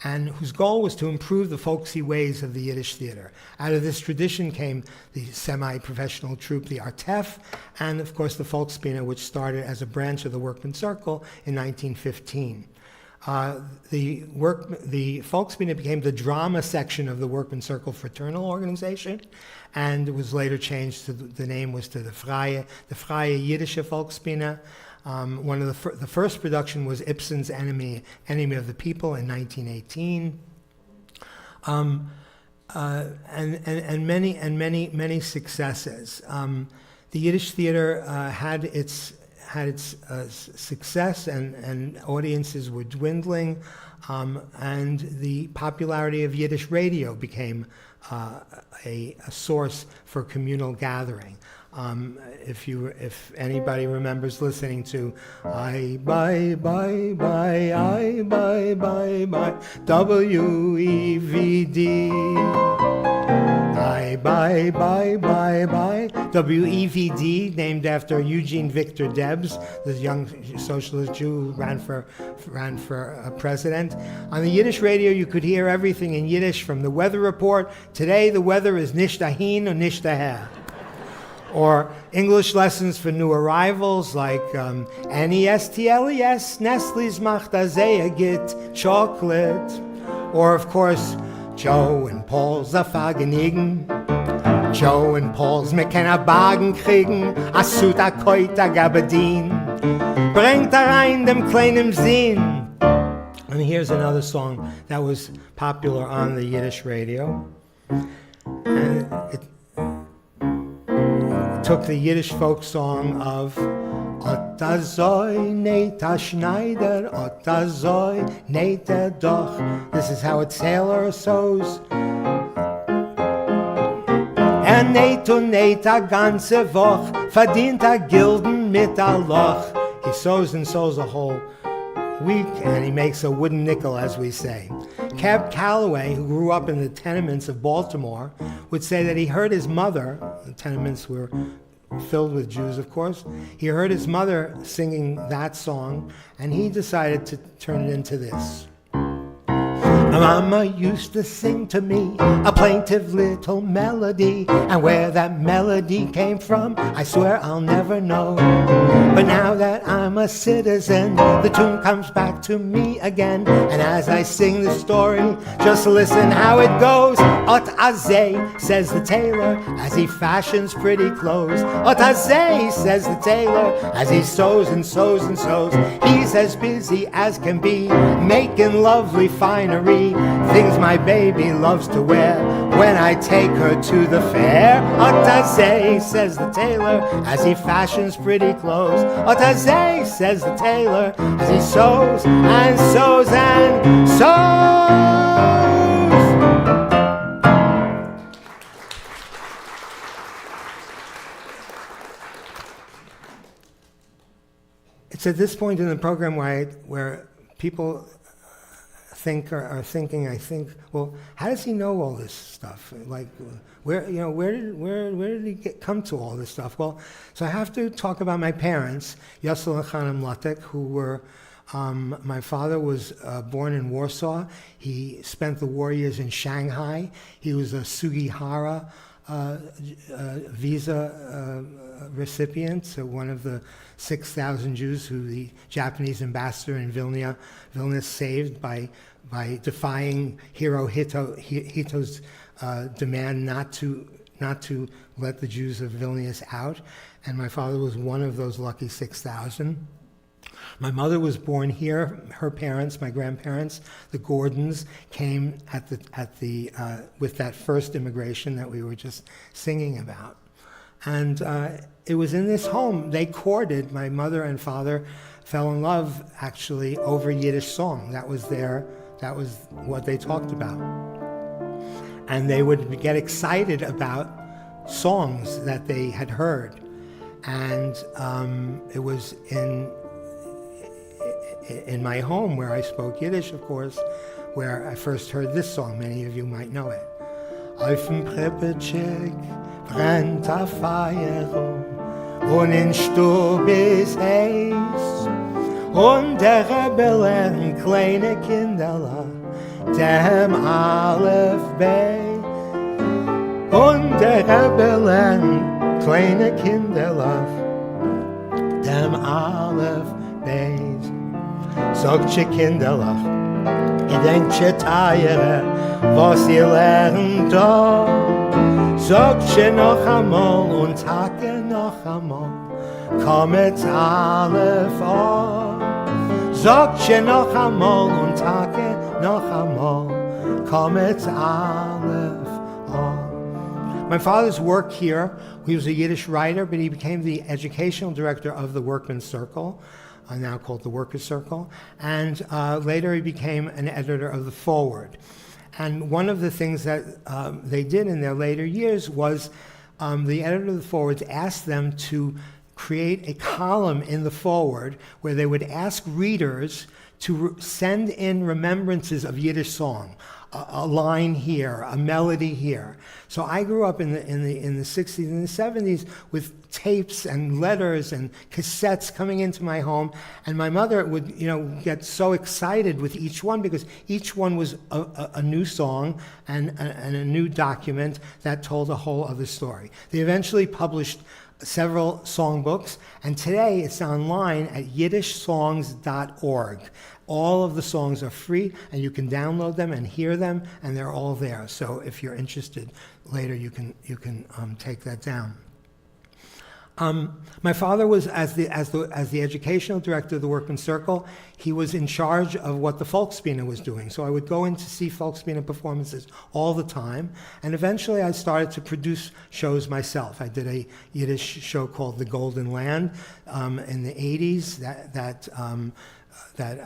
and whose goal was to improve the folksy ways of the Yiddish theater. Out of this tradition came the semi-professional troupe, the Artef, and of course the Volksbühne, which started as a branch of the Workmen's Circle in 1915. The Volksbühne became the drama section of the Workmen's Circle fraternal organization, and it was later changed to the name was to the Freie Jiddische Volksbühne. One of the first production was Ibsen's Enemy of the People in 1918, and many successes. The Yiddish theater had its success, and audiences were dwindling, and the popularity of Yiddish radio became a source for communal gathering. If anybody remembers listening to I bye bye bye I bye bye bye WEVD, I bye bye bye bye WEVD, named after Eugene Victor Debs, the young socialist Jew who ran for president. On the Yiddish radio, you could hear everything in Yiddish, from the weather report. Today, the weather is nicht dahin und nicht daher. Or English lessons for new arrivals, like NESTLES, Nestle's macht a sehr gut chocolate. Or, of course, Joe and Paul's a Vergnügen. Joe and Paul's me can a Bagen kriegen, a suit a koit a gabardine. Bringt rein dem kleinen Zin. And here's another song that was popular on the Yiddish radio. And it took the Yiddish folk song of Otazoi Neta Schneider, Otazoi Neta Doch. This is how a tailor sews. Näht und näht a ganze Woche, verdient a Gilden mit a Loch. He sews and sews a whole week, and he makes a wooden nickel, as we say. Cab Calloway, who grew up in the tenements of Baltimore, would say that he heard his mother, the tenements were filled with Jews, of course, he heard his mother singing that song, and he decided to turn it into this. My mama used to sing to me a plaintive little melody, and where that melody came from, I swear I'll never know. But now that I'm a citizen, the tune comes back to me again, and as I sing the story, just listen how it goes. Ot azay, says the tailor, as he fashions pretty clothes. Ot azay, says the tailor, as he sews and sews and sews. He's as busy as can be, making lovely finery, things my baby loves to wear when I take her to the fair. Otazay, says the tailor, as he fashions pretty clothes. Otazay, says the tailor, as he sews and sews and sews. It's at this point in the program where people are thinking, I think, well, how does he know all this stuff? Like, where did he come to all this stuff? Well, so I have to talk about my parents, Yosel and Chana Mlotek, who were, my father was born in Warsaw. He spent the war years in Shanghai. He was a Sugihara visa recipient, so one of the 6,000 Jews who the Japanese ambassador in Vilnius saved by defying Hirohito's demand not to let the Jews of Vilnius out. And my father was one of those lucky 6,000. My mother was born here. Her parents, my grandparents, the Gordons, came with that first immigration that we were just singing about. And it was in this home they courted. My mother and father fell in love, actually, over Yiddish song. That was what they talked about. And they would get excited about songs that they had heard. And it was in my home where I spoke Yiddish, of course, where I first heard this song. Many of you might know it. Auf dem Pripetschek brennt a Feier und in Stub ist heiß und der Rebbe lernt kleine Kinderla dem Aleph Bey und der Rebbe lernt kleine Kinderla dem Aleph Bey. Sagt ihr Kinderlach, ihr denkt ihr Teiere, was ihr lernt da. Sagt ihr noch einmal und hake noch einmal, kommet Aleph an. Sagt ihr noch einmal und hake noch einmal, kommet Aleph an. My father's work here, he was a Yiddish writer, but he became the educational director of the Workmen's Circle, now called the Workers' Circle, and later he became an editor of the Forward. And one of the things that they did in their later years was the editor of the Forward asked them to create a column in the Forward where they would ask readers to send in remembrances of Yiddish song, a line here, a melody here. So I grew up in the 60s and the 70s with tapes and letters and cassettes coming into my home, and my mother would, get so excited with each one because each one was a new song and a new document that told a whole other story. They eventually published several songbooks, and today it's online at yiddishsongs.org. All of the songs are free, and you can download them and hear them, and they're all there. So if you're interested, later you can take that down. My father was, as the educational director of the Workmen's Circle, he was in charge of what the Volksbühne was doing. So I would go in to see Volksbühne performances all the time, and eventually I started to produce shows myself. I did a Yiddish show called The Golden Land in the 80s that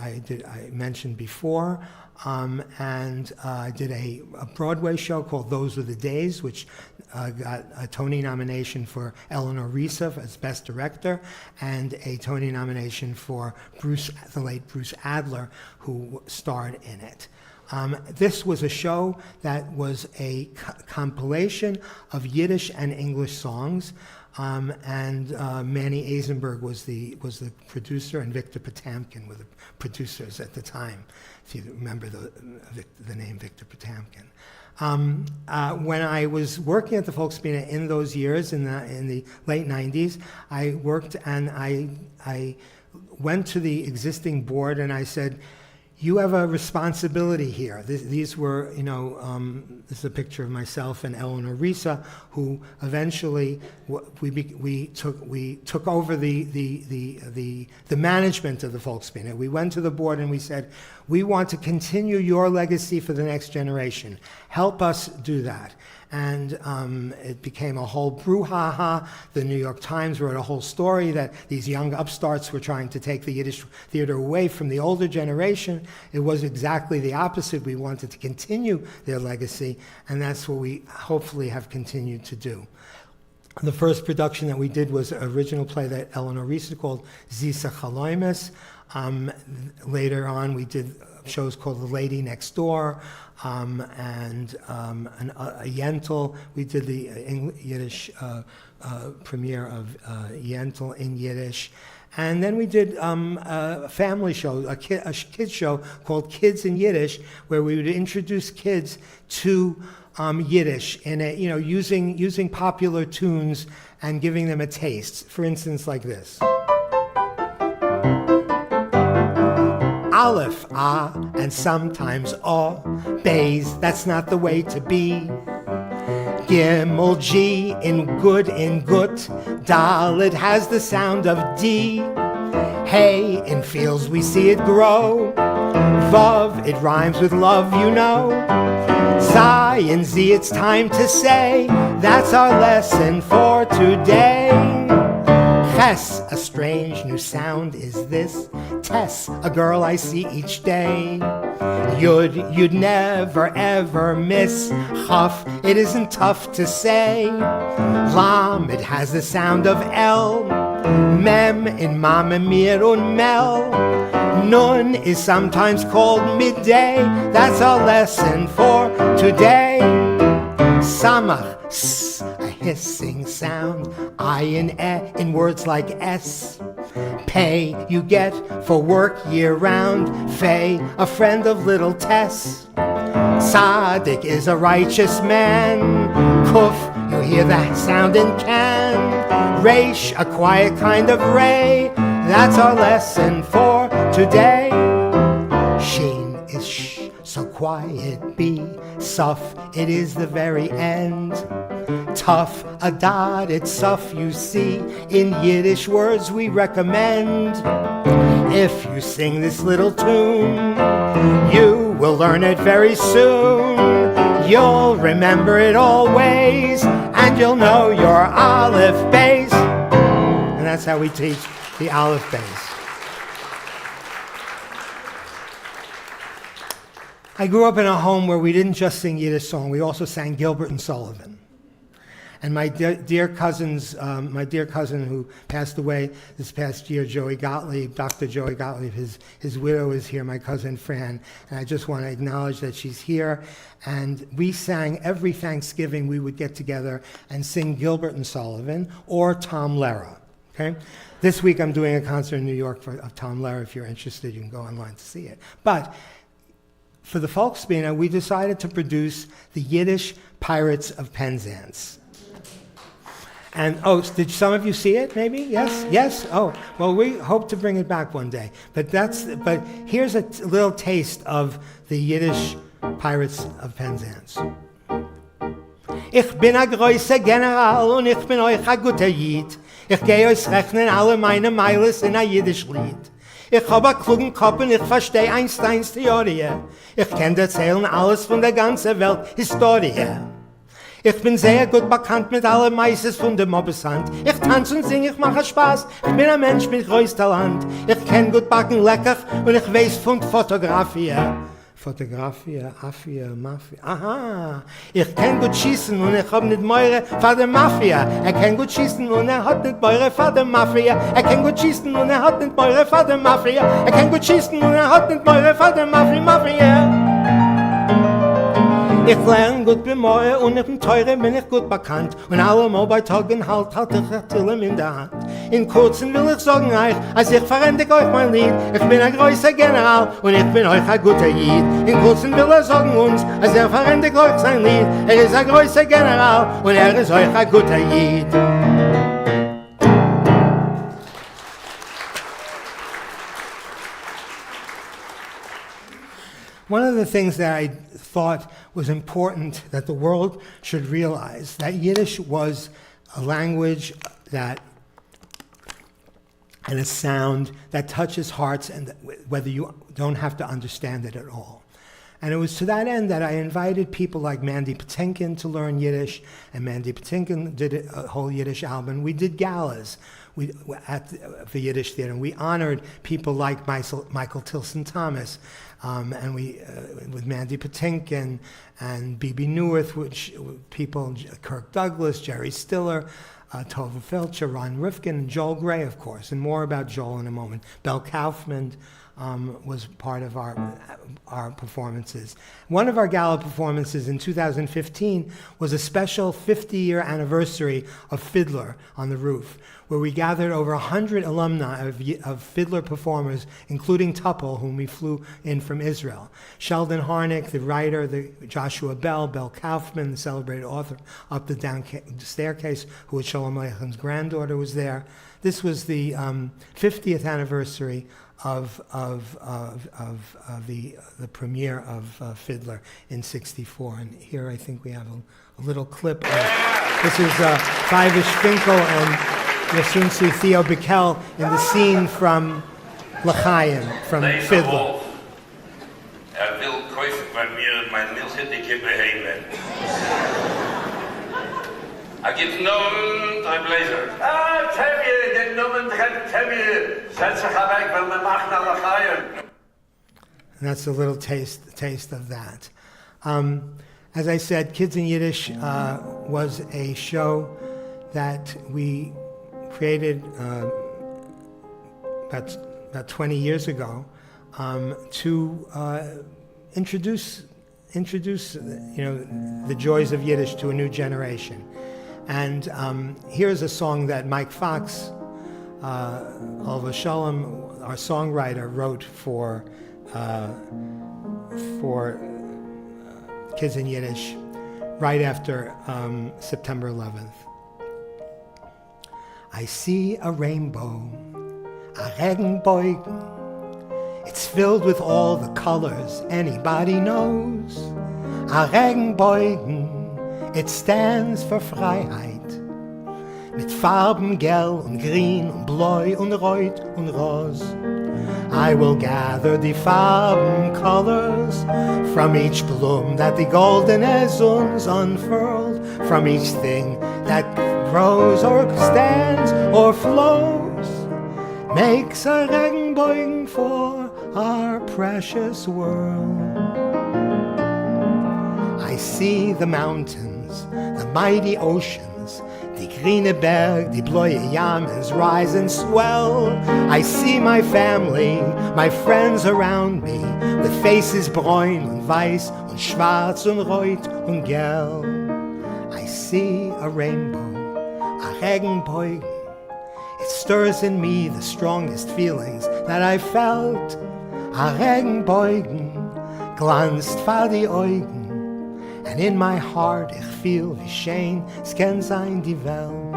I mentioned before. And I did a Broadway show called Those Were the Days, which got a Tony nomination for Eleanor Risa as Best Director, and a Tony nomination for the late Bruce Adler, who starred in it. This was a show that was a compilation of Yiddish and English songs, and Manny Eisenberg was the producer, and Victor Potamkin were the producers at the time, if you remember the name Victor Potamkin. When I was working at the Volksbühne in those years, in the late 90s, I worked and I went to the existing board and I said, you have a responsibility here. These were, this is a picture of myself and Eleanor Risa, who eventually we took over the management of the Volksbühne. We went to the board and we said, we want to continue your legacy for the next generation. Help us do that. And it became a whole brouhaha. The New York Times wrote a whole story that these young upstarts were trying to take the Yiddish theater away from the older generation. It was exactly the opposite. We wanted to continue their legacy, and that's what we hopefully have continued to do. The first production that we did was an original play that Eleanor Risa called Zisa Chaloimes. Later on, we did shows called The Lady Next Door, and a Yentl. We did the Yiddish premiere of Yentl in Yiddish. And then we did a family show, a kids show called Kids in Yiddish, where we would introduce kids to Yiddish in using popular tunes and giving them a taste. For instance, like this. Aleph, ah, and sometimes aw. Bays, that's not the way to be. Gimel, G, in gut. Dalet has the sound of D. Hey, in fields we see it grow. Vav, it rhymes with love, Zai and Z, it's time to say, that's our lesson for today. Ches, a strange new sound is this. Tess, a girl I see each day. Yud, you'd never ever miss. Chaf, it isn't tough to say. Lam, it has the sound of L. Mem, in Mama, Mir, und Mel. Nun is sometimes called midday. That's our lesson for today. Samach, s, a hissing sound. I and e in words like S. Pay you get for work year round. Fay, a friend of little Tess. Tzaddik is a righteous man. Kuf, you hear that sound in can. Reish, a quiet kind of ray. That's our lesson for today. Sheen is shh, so quiet be. Suf, it is the very end. tough, a dot, it's suff, you see. In Yiddish words we recommend. If you sing this little tune, you will learn it very soon. You'll remember it always, and you'll know your Aleph Beis. And that's how we teach the Aleph Beis. I grew up in a home where we didn't just sing Yiddish song, we also sang Gilbert and Sullivan. And my dear cousin who passed away this past year, Joey Gottlieb, Dr. Joey Gottlieb, his widow is here, my cousin Fran, and I just want to acknowledge that she's here. And we sang every Thanksgiving, we would get together and sing Gilbert and Sullivan or Tom Lehrer, okay? This week I'm doing a concert in New York of Tom Lehrer. If you're interested, you can go online to see it. But for the Volksbühne, we decided to produce the Yiddish Pirates of Penzance. And, did some of you see it, maybe? Yes? Yes? Oh, well, we hope to bring it back one day. But here's a little taste of the Yiddish Pirates of Penzance. Ich bin a größer General und ich bin euch a guter Jid. Ich geh euch rechnen alle meine Meiles in a Yiddish Lied. Ich hab a klugen Kopf und ich versteh Einsteins Theorie. Ich kenn erzählen alles von der ganzen Welt Historie. Ich bin sehr gut bekannt mit allen Meises von der Mobbeshand. Ich tanze und singe, ich mache Spaß. Ich bin ein Mensch mit größtem Talent. Ich kenn gut backen lecker und ich weiß von Fotografie. Fotografie, Affie, Mafia. Aha. Ich kenn gut schießen und ich hab nicht Meure vor der Mafia. Kenn gut schießen und hat nicht Meure vor der Mafia. Kenn gut schießen und hat nicht Meure vor der Mafia. Kenn gut schießen und hat nicht Meure vor der Mafia. Ich lerne gut bei Meure und ich bin teure, bin ich gut bekannt. Und allemal bei Tagen halt ich Tillem in der Hand. In kurzen will ich sagen euch, als ich verändige euch mein Lied. Ich bin ein größer General und ich bin euch ein guter Jid. In kurzen will sagen uns, als verändige euch sein Lied. Ist ein größer General und ist euch ein guter Jid. One of the things that I thought was important that the world should realize, that Yiddish was a language and a sound that touches hearts, and whether you don't have to understand it at all. And it was to that end that I invited people like Mandy Patinkin to learn Yiddish, and Mandy Patinkin did a whole Yiddish album. We did galas at the Yiddish Theater, and we honored people like Michael Tilson Thomas, and we with Mandy Patinkin and Bibi Neuwirth, which people, Kirk Douglas, Jerry Stiller, Tova Felcher, Ron Rifkin, and Joel Gray, of course, and more about Joel in a moment. Belle Kaufman was part of our performances. One of our gala performances in 2015 was a special 50-year anniversary of Fiddler on the Roof, where we gathered over 100 alumni of Fiddler performers, including Tuppel, whom we flew in from Israel. Sheldon Harnick, the writer, Joshua Bell, Belle Kaufman, the celebrated author, Up the Down Staircase, who was Sholem Aleichem's granddaughter, was there. This was the 50th anniversary of the premiere of Fiddler in '64. And here I think we have a little clip of, this is Fivish Finkel, and you'll soon see Theo Bickel in the scene from L'chaim, from Fiddler. Will kaufen bei mir mein milchige Beheime. Gibt drei Bläser. Tevye, den Namen Tevye. Setz dich weg, weil wir machen alle Chayim. And that's a little taste of that. As I said, Kids in Yiddish was a show that we created about 20 years ago to introduce the joys of Yiddish to a new generation. And here's a song that Mike Fox, Alva Shalom, our songwriter, wrote for Kids in Yiddish right after September 11th. I see a rainbow, a Regenbogen. It's filled with all the colors anybody knows. A Regenbogen It stands for Freiheit. Mit Farben gelb und grün und bläu und rot und ros. I will gather the Farben colors from each bloom that the golden suns unfurled, from each thing that grows or stands or flows, makes a Regenbogen for our precious world. I see the mountains, the mighty oceans, die grüne Berg, die blaue Yamens rise and swell. I see my family, my friends around me, with faces braun und weiß und schwarz und rot und gelb. I see a rainbow, a Regenbogen. It stirs in me the strongest feelings that I felt. A Regenbogen glanzt vor die Augen. And in my heart ich feel wie schön es kann sein die Welt.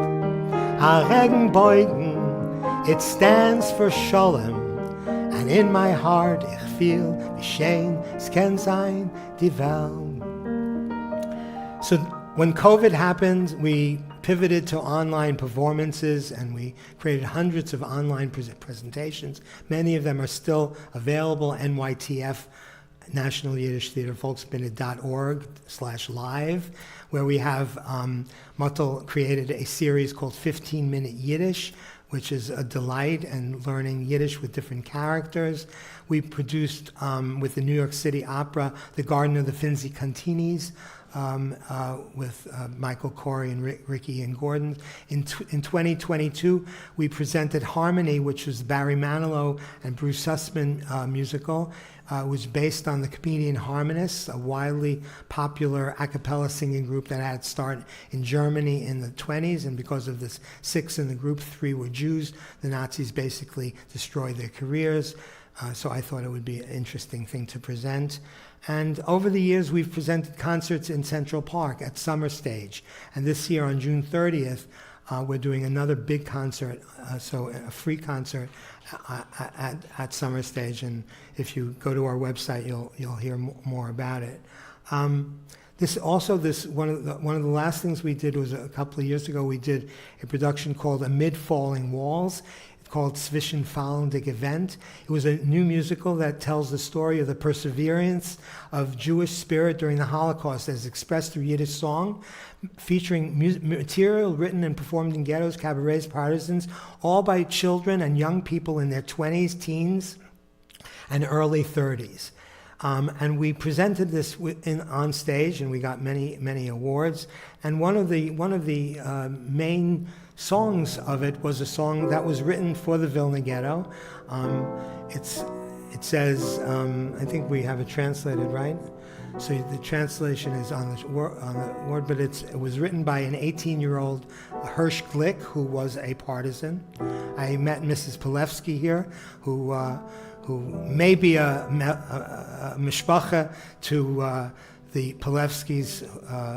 A Regenbogen, it stands for Shalom. And in my heart ich feel wie schön es kann sein die Welt. So when COVID happened, we pivoted to online performances and we created hundreds of online presentations. Many of them are still available, NYTF, National Yiddish Theater Volksbühne.org/live, where we have Mlotek created a series called 15-Minute Yiddish, which is a delight and learning Yiddish with different characters. We produced with the New York City Opera, The Garden of the Finzi Cantinis, with Michael Corey and Ricky and Gordon. In 2022, we presented Harmony, which was Barry Manilow and Bruce Sussman musical. It was based on the comedian Harmonists, a widely popular a cappella singing group that had started in Germany in the 20s, and because of this 6 in the group, 3 were Jews, the Nazis basically destroyed their careers. So I thought it would be an interesting thing to present. And over the years, we've presented concerts in Central Park at Summer Stage. And this year on June 30th, we're doing another big concert, so a free concert at Summer Stage. And if you go to our website, you'll hear more about it. One of the last things we did was a couple of years ago. We did a production called Amid Falling Walls, called Zwischenfallende Gewand. It was a new musical that tells the story of the perseverance of Jewish spirit during the Holocaust as expressed through Yiddish song, featuring material written and performed in ghettos, cabarets, partisans, all by children and young people in their 20s, teens, and early 30s. And we presented this on stage, and we got many awards. And one of the main songs of it was a song that was written for the Vilna Ghetto. It says, I think we have it translated, right? So the translation is on the word, but it was written by an 18-year-old Hirsch Glick, who was a partisan. I met Mrs. Pilevsky here, who may be a mishpacha to the Pilevskys,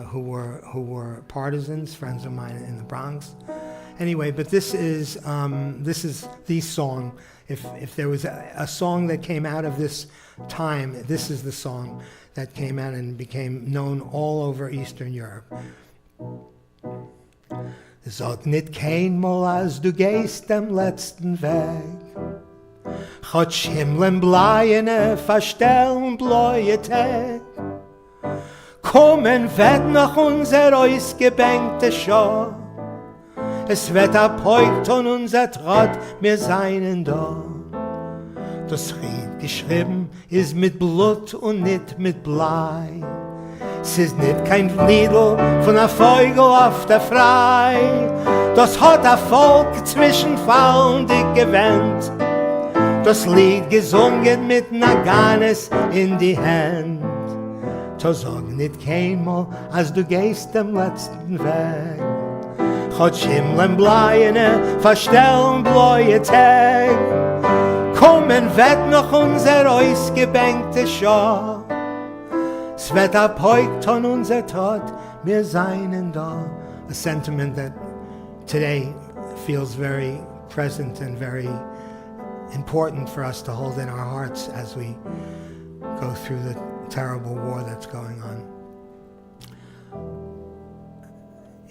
who were partisans, friends of mine in the Bronx. Anyway, but this is the song. If there was a song that came out of this time, this is the song that came out and became known all over Eastern Europe. Sag nit keinmal, als du gehst dem letzten Weg. Chot Himmeln bleiene, verstellen bläue Tag. Kommen wird noch unser ausgebänkte Schau. Es wird abheugt und unser Trott, wir seien da. Das Ried geschrieben ist mit Blut und nicht mit Blei. Es ist nicht kein Liedl von a Vogel auf der Frei. Das hat a Volk zwischenfallendig gewend. Das Lied gesungen mit Naganes in die Hand. To sag nicht keinmal, als du gehst dem letzten Weg. Chot Himmeln bleiene, verstellen bläue Tag. Kommen wird noch unser ausgebänkte Schau. Es wird abheugt von unser Tod, wir seien da. A sentiment that today feels very present and very important for us to hold in our hearts as we go through the terrible war that's going on.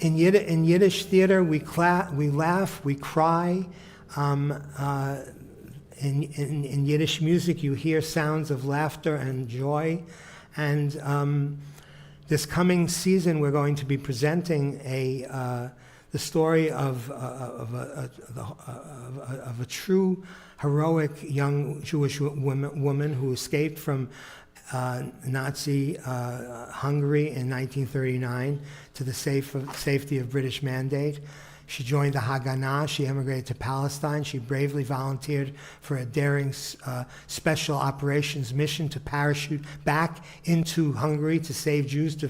In Yiddish theater, we laugh, we cry. In Yiddish music, you hear sounds of laughter and joy. And this coming season, we're going to be presenting the story of a true heroic young Jewish woman who escaped from Nazi Hungary in 1939 to the safety of British mandate. She joined the Haganah. She emigrated to Palestine. She bravely volunteered for a daring special operations mission to parachute back into Hungary to save Jews, to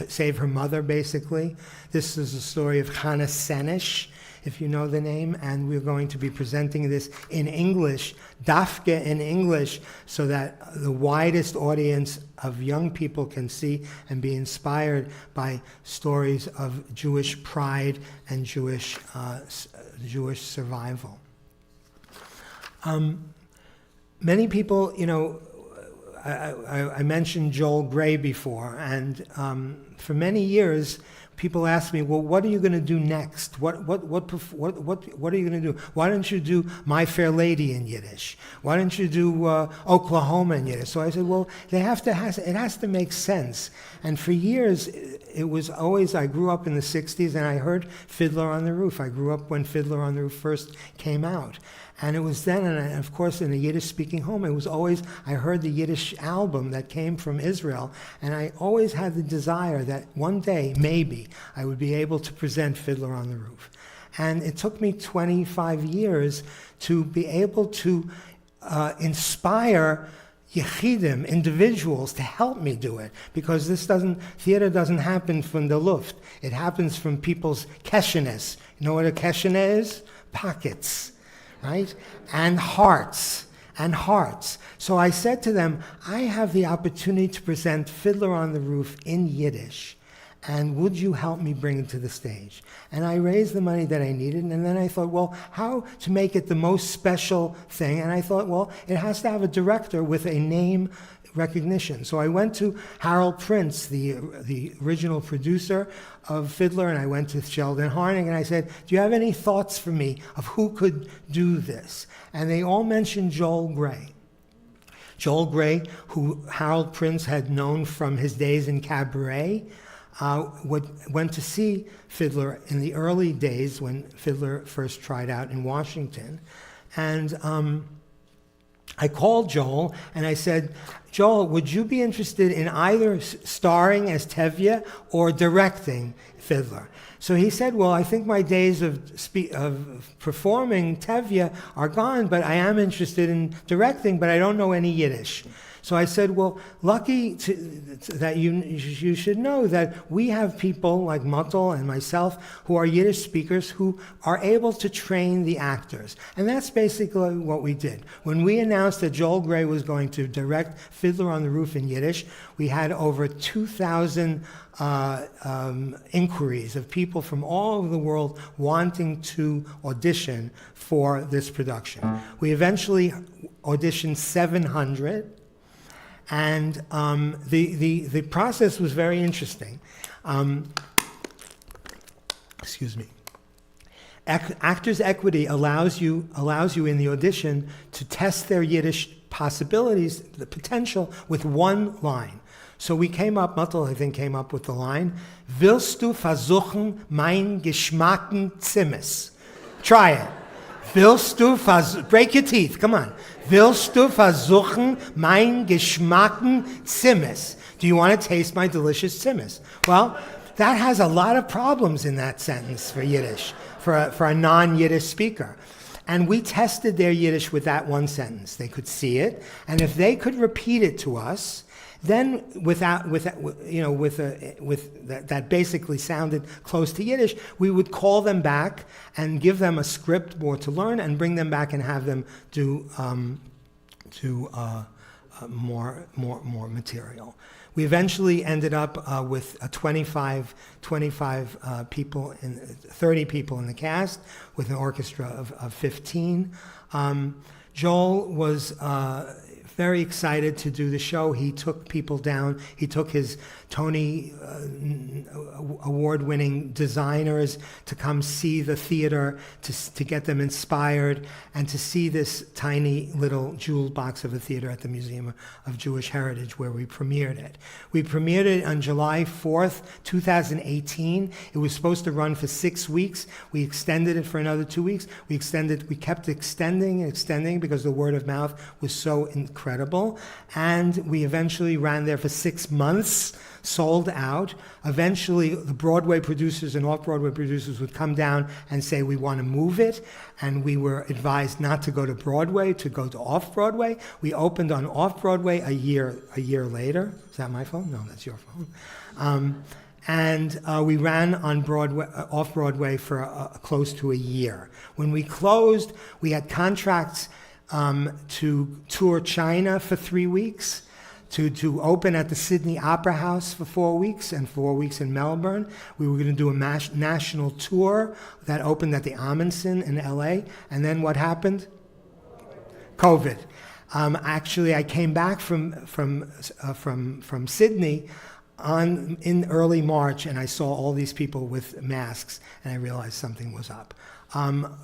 save her mother, basically. This is the story of Hannah Senish, if you know the name, and we're going to be presenting this in English, dafke in English, so that the widest audience of young people can see and be inspired by stories of Jewish pride and Jewish survival. Many people, I mentioned Joel Gray before, and for many years, people ask me, well, what are you going to do next? What are you going to do? Why don't you do My Fair Lady in Yiddish? Why don't you do Oklahoma in Yiddish? So I said, well, it has to make sense. And for years, it was always, I grew up in the 60s and I heard Fiddler on the Roof. I grew up when Fiddler on the Roof first came out. And it was then, and of course in a Yiddish-speaking home, it was always, I heard the Yiddish album that came from Israel, and I always had the desire that one day, maybe, I would be able to present Fiddler on the Roof. And it took me 25 years to be able to inspire Yechidim, individuals, to help me do it, because theater doesn't happen from the Luft. It happens from people's keshenes. You know what a keshene is? Pockets. Right? And hearts. So I said to them, I have the opportunity to present Fiddler on the Roof in Yiddish, and would you help me bring it to the stage? And I raised the money that I needed, and then I thought, well, how to make it the most special thing? And I thought, well, it has to have a director with a name recognition. So I went to Harold Prince, the original producer of Fiddler, and I went to Sheldon Harning, and I said, do you have any thoughts for me of who could do this? And they all mentioned Joel Gray. Joel Gray, who Harold Prince had known from his days in cabaret, went to see Fiddler in the early days when Fiddler first tried out in Washington. And I called Joel and I said, Joel, would you be interested in either starring as Tevye or directing Fiddler? So he said, well, I think my days of performing Tevye are gone, but I am interested in directing, but I don't know any Yiddish. So I said, well, lucky that you should know that we have people like Mlotek and myself who are Yiddish speakers who are able to train the actors. And that's basically what we did. When we announced that Joel Gray was going to direct Fiddler on the Roof in Yiddish, we had over 2,000 inquiries of people from all over the world wanting to audition for this production. We eventually auditioned 700. And the process was very interesting. Excuse me. Actors Equity allows you in the audition to test their Yiddish possibilities, the potential, with one line. So we came up, Mlotek, I think, came up with the line, Willst du versuchen, mein Geschmacken Zimmes? Try it. Willst du break your teeth, come on. Willst du versuchen, mein Geschmacken Zimmes? Do you want to taste my delicious Zimmes? Well, that has a lot of problems in that sentence for Yiddish, for a non-Yiddish speaker. And we tested their Yiddish with that one sentence. They could see it, and if they could repeat it to us, then that basically sounded close to Yiddish, we would call them back and give them a script more to learn and bring them back and have them do more material. We eventually ended up with 25 people, 30 people in the cast, with an orchestra of 15. Joel was very excited to do the show. He took people down. He took his Tony award-winning designers to come see the theater, to get them inspired, and to see this tiny little jewel box of a theater at the Museum of Jewish Heritage where we premiered it. We premiered it on July 4th, 2018. It was supposed to run for 6 weeks. We extended it for another 2 weeks. We kept extending and extending because the word of mouth was so incredible. And we eventually ran there for 6 months, sold out. Eventually, the Broadway producers and off-Broadway producers would come down and say, we want to move it. And we were advised not to go to Broadway, to go to off-Broadway. We opened on off-Broadway a year later. Is that my phone? No, that's your phone. And we ran on Broadway, off-Broadway for close to a year. When we closed, we had contracts to tour China for 3 weeks, to open at the Sydney Opera House for 4 weeks, and 4 weeks in Melbourne. We were going to do a national tour that opened at the Amundsen in LA. And then what happened? COVID. Actually, I came back from Sydney in early March, and I saw all these people with masks, and I realized something was up.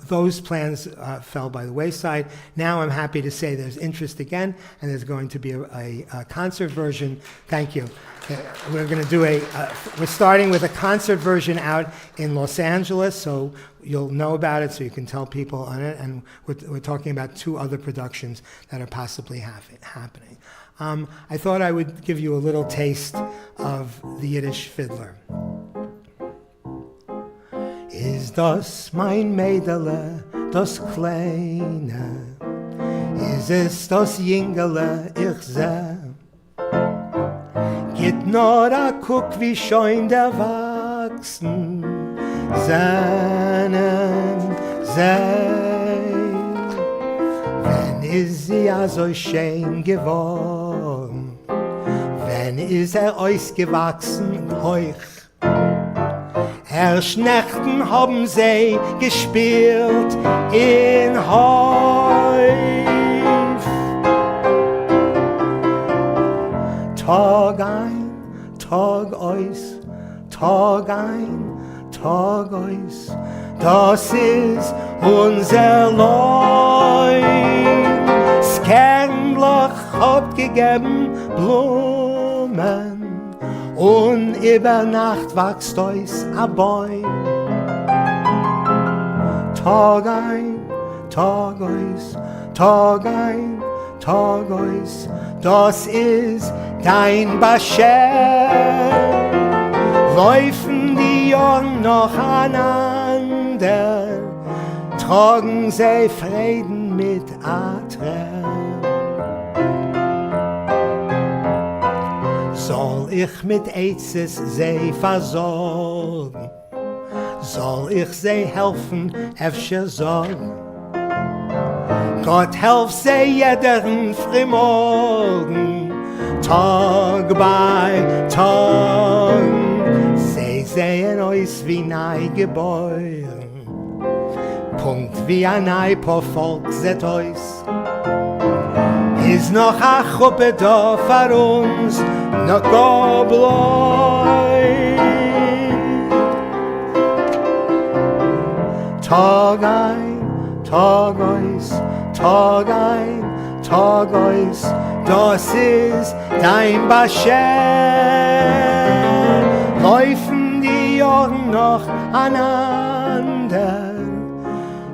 Those plans fell by the wayside. Now I'm happy to say there's interest again, and there's going to be a concert version. Thank you. We're going to do we're starting with a concert version out in Los Angeles, so you'll know about it, so you can tell people on it. And we're talking about 2 other productions that are possibly happening. I thought I would give you a little taste of the Yiddish fiddler. Is das mein Mädele, das Kleine? Is es das Jingele, ich seh? Geht nur a guck, wie schön der wachsen, seinen Wenn is sie ja so schön geworden, wenn is ausgewachsen, euch. Nächten haben sie gespielt in Häuf. Tag ein, Tag aus, Tag ein, Tag aus, das ist unser Lein. Das Kernloch hat gegeben Blumen, und über Nacht wächst aus a Bäum. Tag ein, Tag aus, Tag ein, Tag aus, das ist dein Bascher. Läufen die Jahre noch aneinander, tragen sie Frieden mit Atre. Soll ich mit Eizes sie versorgen? Soll ich sie helfen, öfter sorgen? Gott helf sie jeden Frühmorgen, Tag bei Tag. Sie sehen aus wie neugeboren, Punkt wie ein Neipo-Volk seht aus. Is noch a Chuppe da für uns, noch go bleibt. Tag ein, Tag aus, Tag ein, Tag aus, das ist dein Bascher. Läufen die Jahre noch aneinander,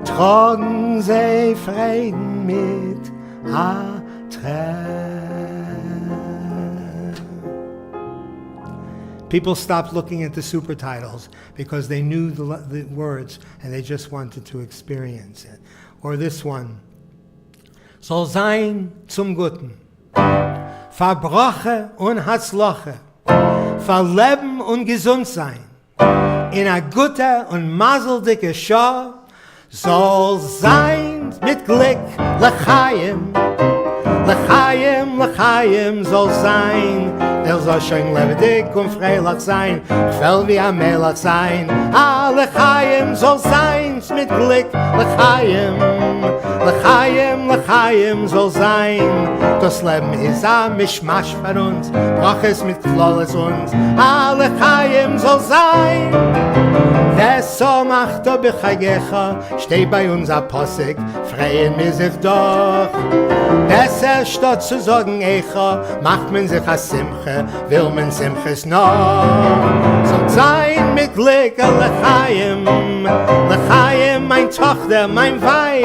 tragen sie Frieden mit Atre. People stopped looking at the super titles because they knew the words and they just wanted to experience it. Or this one. Soll sein zum Guten, Verbroche und Hatzloche, Verleben und gesund sein, in a gute und maseldicke Schau, soll sein mit Glück, L'chaim, L'chaim, L'chaim soll sein, der soll schön lebendig und freilich sein, fell wie ein Melach sein. Ah, L'chaim soll sein mit Glück, L'chaim, L'chaim soll sein. Das Leben ist a Mischmasch für uns, brach es mit Flawless uns. L'chaim soll sein. Veso machto b'chagecha, steh bei uns a Posig, freien wir sich doch. Besser statt zu sagen Echa, macht man sich a Simche, will man Simches noch. Soll sein mit Glück a L'chaim, L'chaim mein Tochter, mein Weib.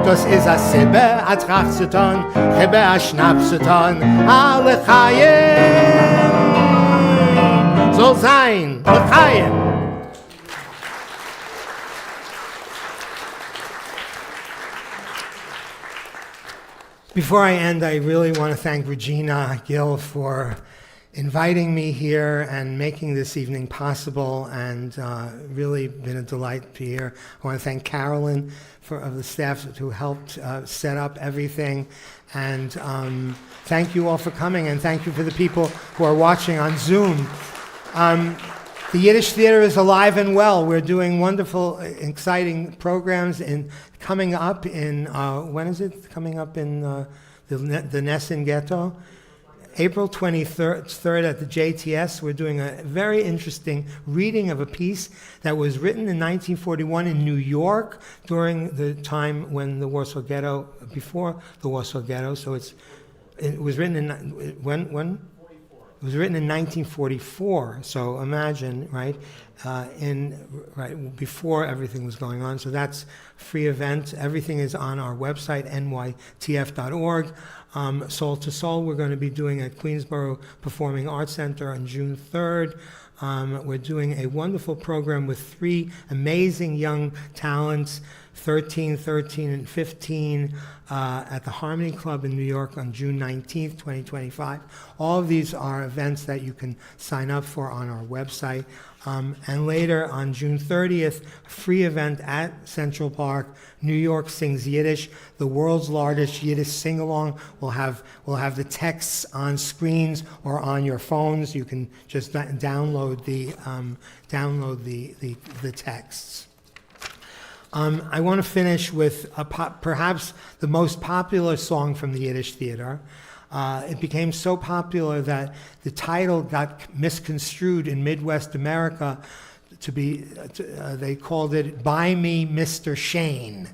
Das is a Sibbe, a Tracht zu tun, Chibbe a Schnaps zu tun, a L'chaim. Soll sein, L'chaim. Before I end, I really want to thank Regina Gill for inviting me here and making this evening possible, and really been a delight to be here. I want to thank Carolyn of the staff who helped set up everything, and thank you all for coming, and thank you for the people who are watching on Zoom. The Yiddish Theater is alive and well. We're doing wonderful, exciting programs coming up in, when is it coming up in the Nesson Ghetto? April 23rd at the JTS. We're doing a very interesting reading of a piece that was written in 1941 in New York during the time when the Warsaw Ghetto, before the Warsaw Ghetto. So it was written in, when? It was written in 1944, so imagine, right, before everything was going on. So that's a free event. Everything is on our website, nytf.org. Soul to Soul, we're going to be doing at Queensborough Performing Arts Center on June 3rd. We're doing a wonderful program with 3 amazing young talents, 13, and 15, at the Harmony Club in New York on June 19th, 2025. All of these are events that you can sign up for on our website. And later on June 30th, a free event at Central Park, New York Sings Yiddish, the world's largest Yiddish sing-along. We'll have the texts on screens or on your phones. You can just download the texts. I want to finish with perhaps the most popular song from the Yiddish Theater. It became so popular that the title got misconstrued in Midwest America to be, they called it "Buy Me Mr. Shane."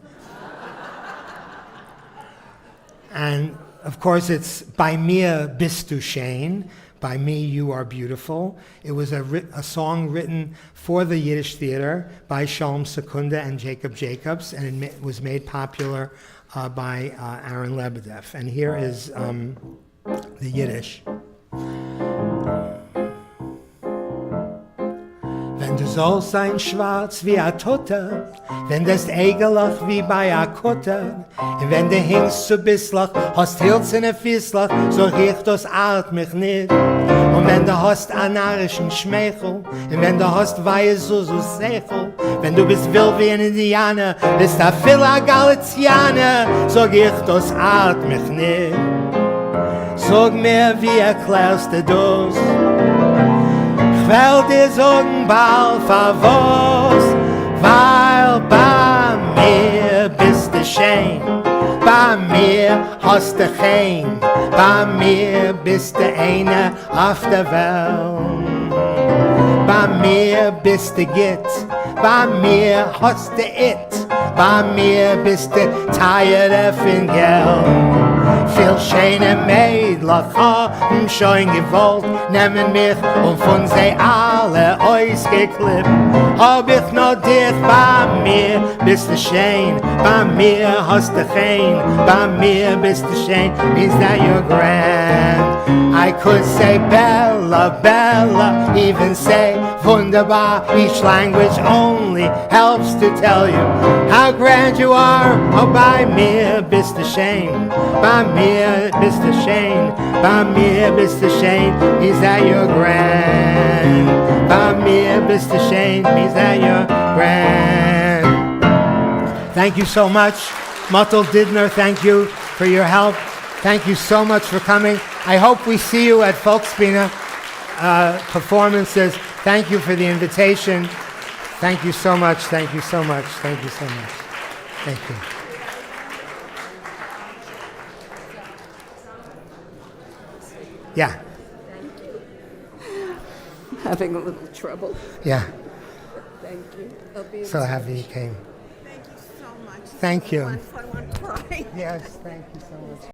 And of course it's "By mir bist du Shane," "By me you are beautiful." It was a song written for the Yiddish Theater by Shalom Secunda and Jacob Jacobs, and it was made popular by Aaron Lebedev. And here is the Yiddish. Wenn du sollst sein schwarz wie a Tote, wenn das Egelig wie bei a Kutte, und wenn du hingst zu Bislach, hast Hilz in a Fislach, so riecht das Art mich nicht. Und wenn du hast a narischen Schmeichel, und wenn du hast weihe so Sechel, wenn du bist wild wie ein Indianer, bist a Villa Galizianer, so riecht das Art mich nicht. Sag mir, wie erklärst du das? Ich will dir sagen, bald verwas, weil bei mir bist du schön, bei mir hast du kein, bei mir bist du einer auf der Welt. Bei mir bist du Git, bei mir hast du It, bei mir bist du tired von Geld. Viel schöne Mädchen haben schon gewollt, nehmen mich und von sie alle ausgeklippt. Hab ich noch dich, bei mir bist du schön, bei mir hast du kein, bei mir bist du schön, is that your grand? I could say Bella, Bella, even say wunderbar. Each language only helps to tell you how grand you are. Oh, bei mir bist du schön, bei mir bist du schön, bei mir bist du schön, is that your grand? Bei mir bist du schön, is that your grand? Thank you so much. Mottel Didner, thank you for your help. Thank you so much for coming. I hope we see you at Volksbühne performances. Thank you for the invitation. Thank you so much. Thank you so much. Thank you so much. Thank you. Yeah, Having a little trouble. yeah. Thank you. I'll be in So touch. happy you came. Thank you so much. Thank you. I want to cry. Yes, thank you so much.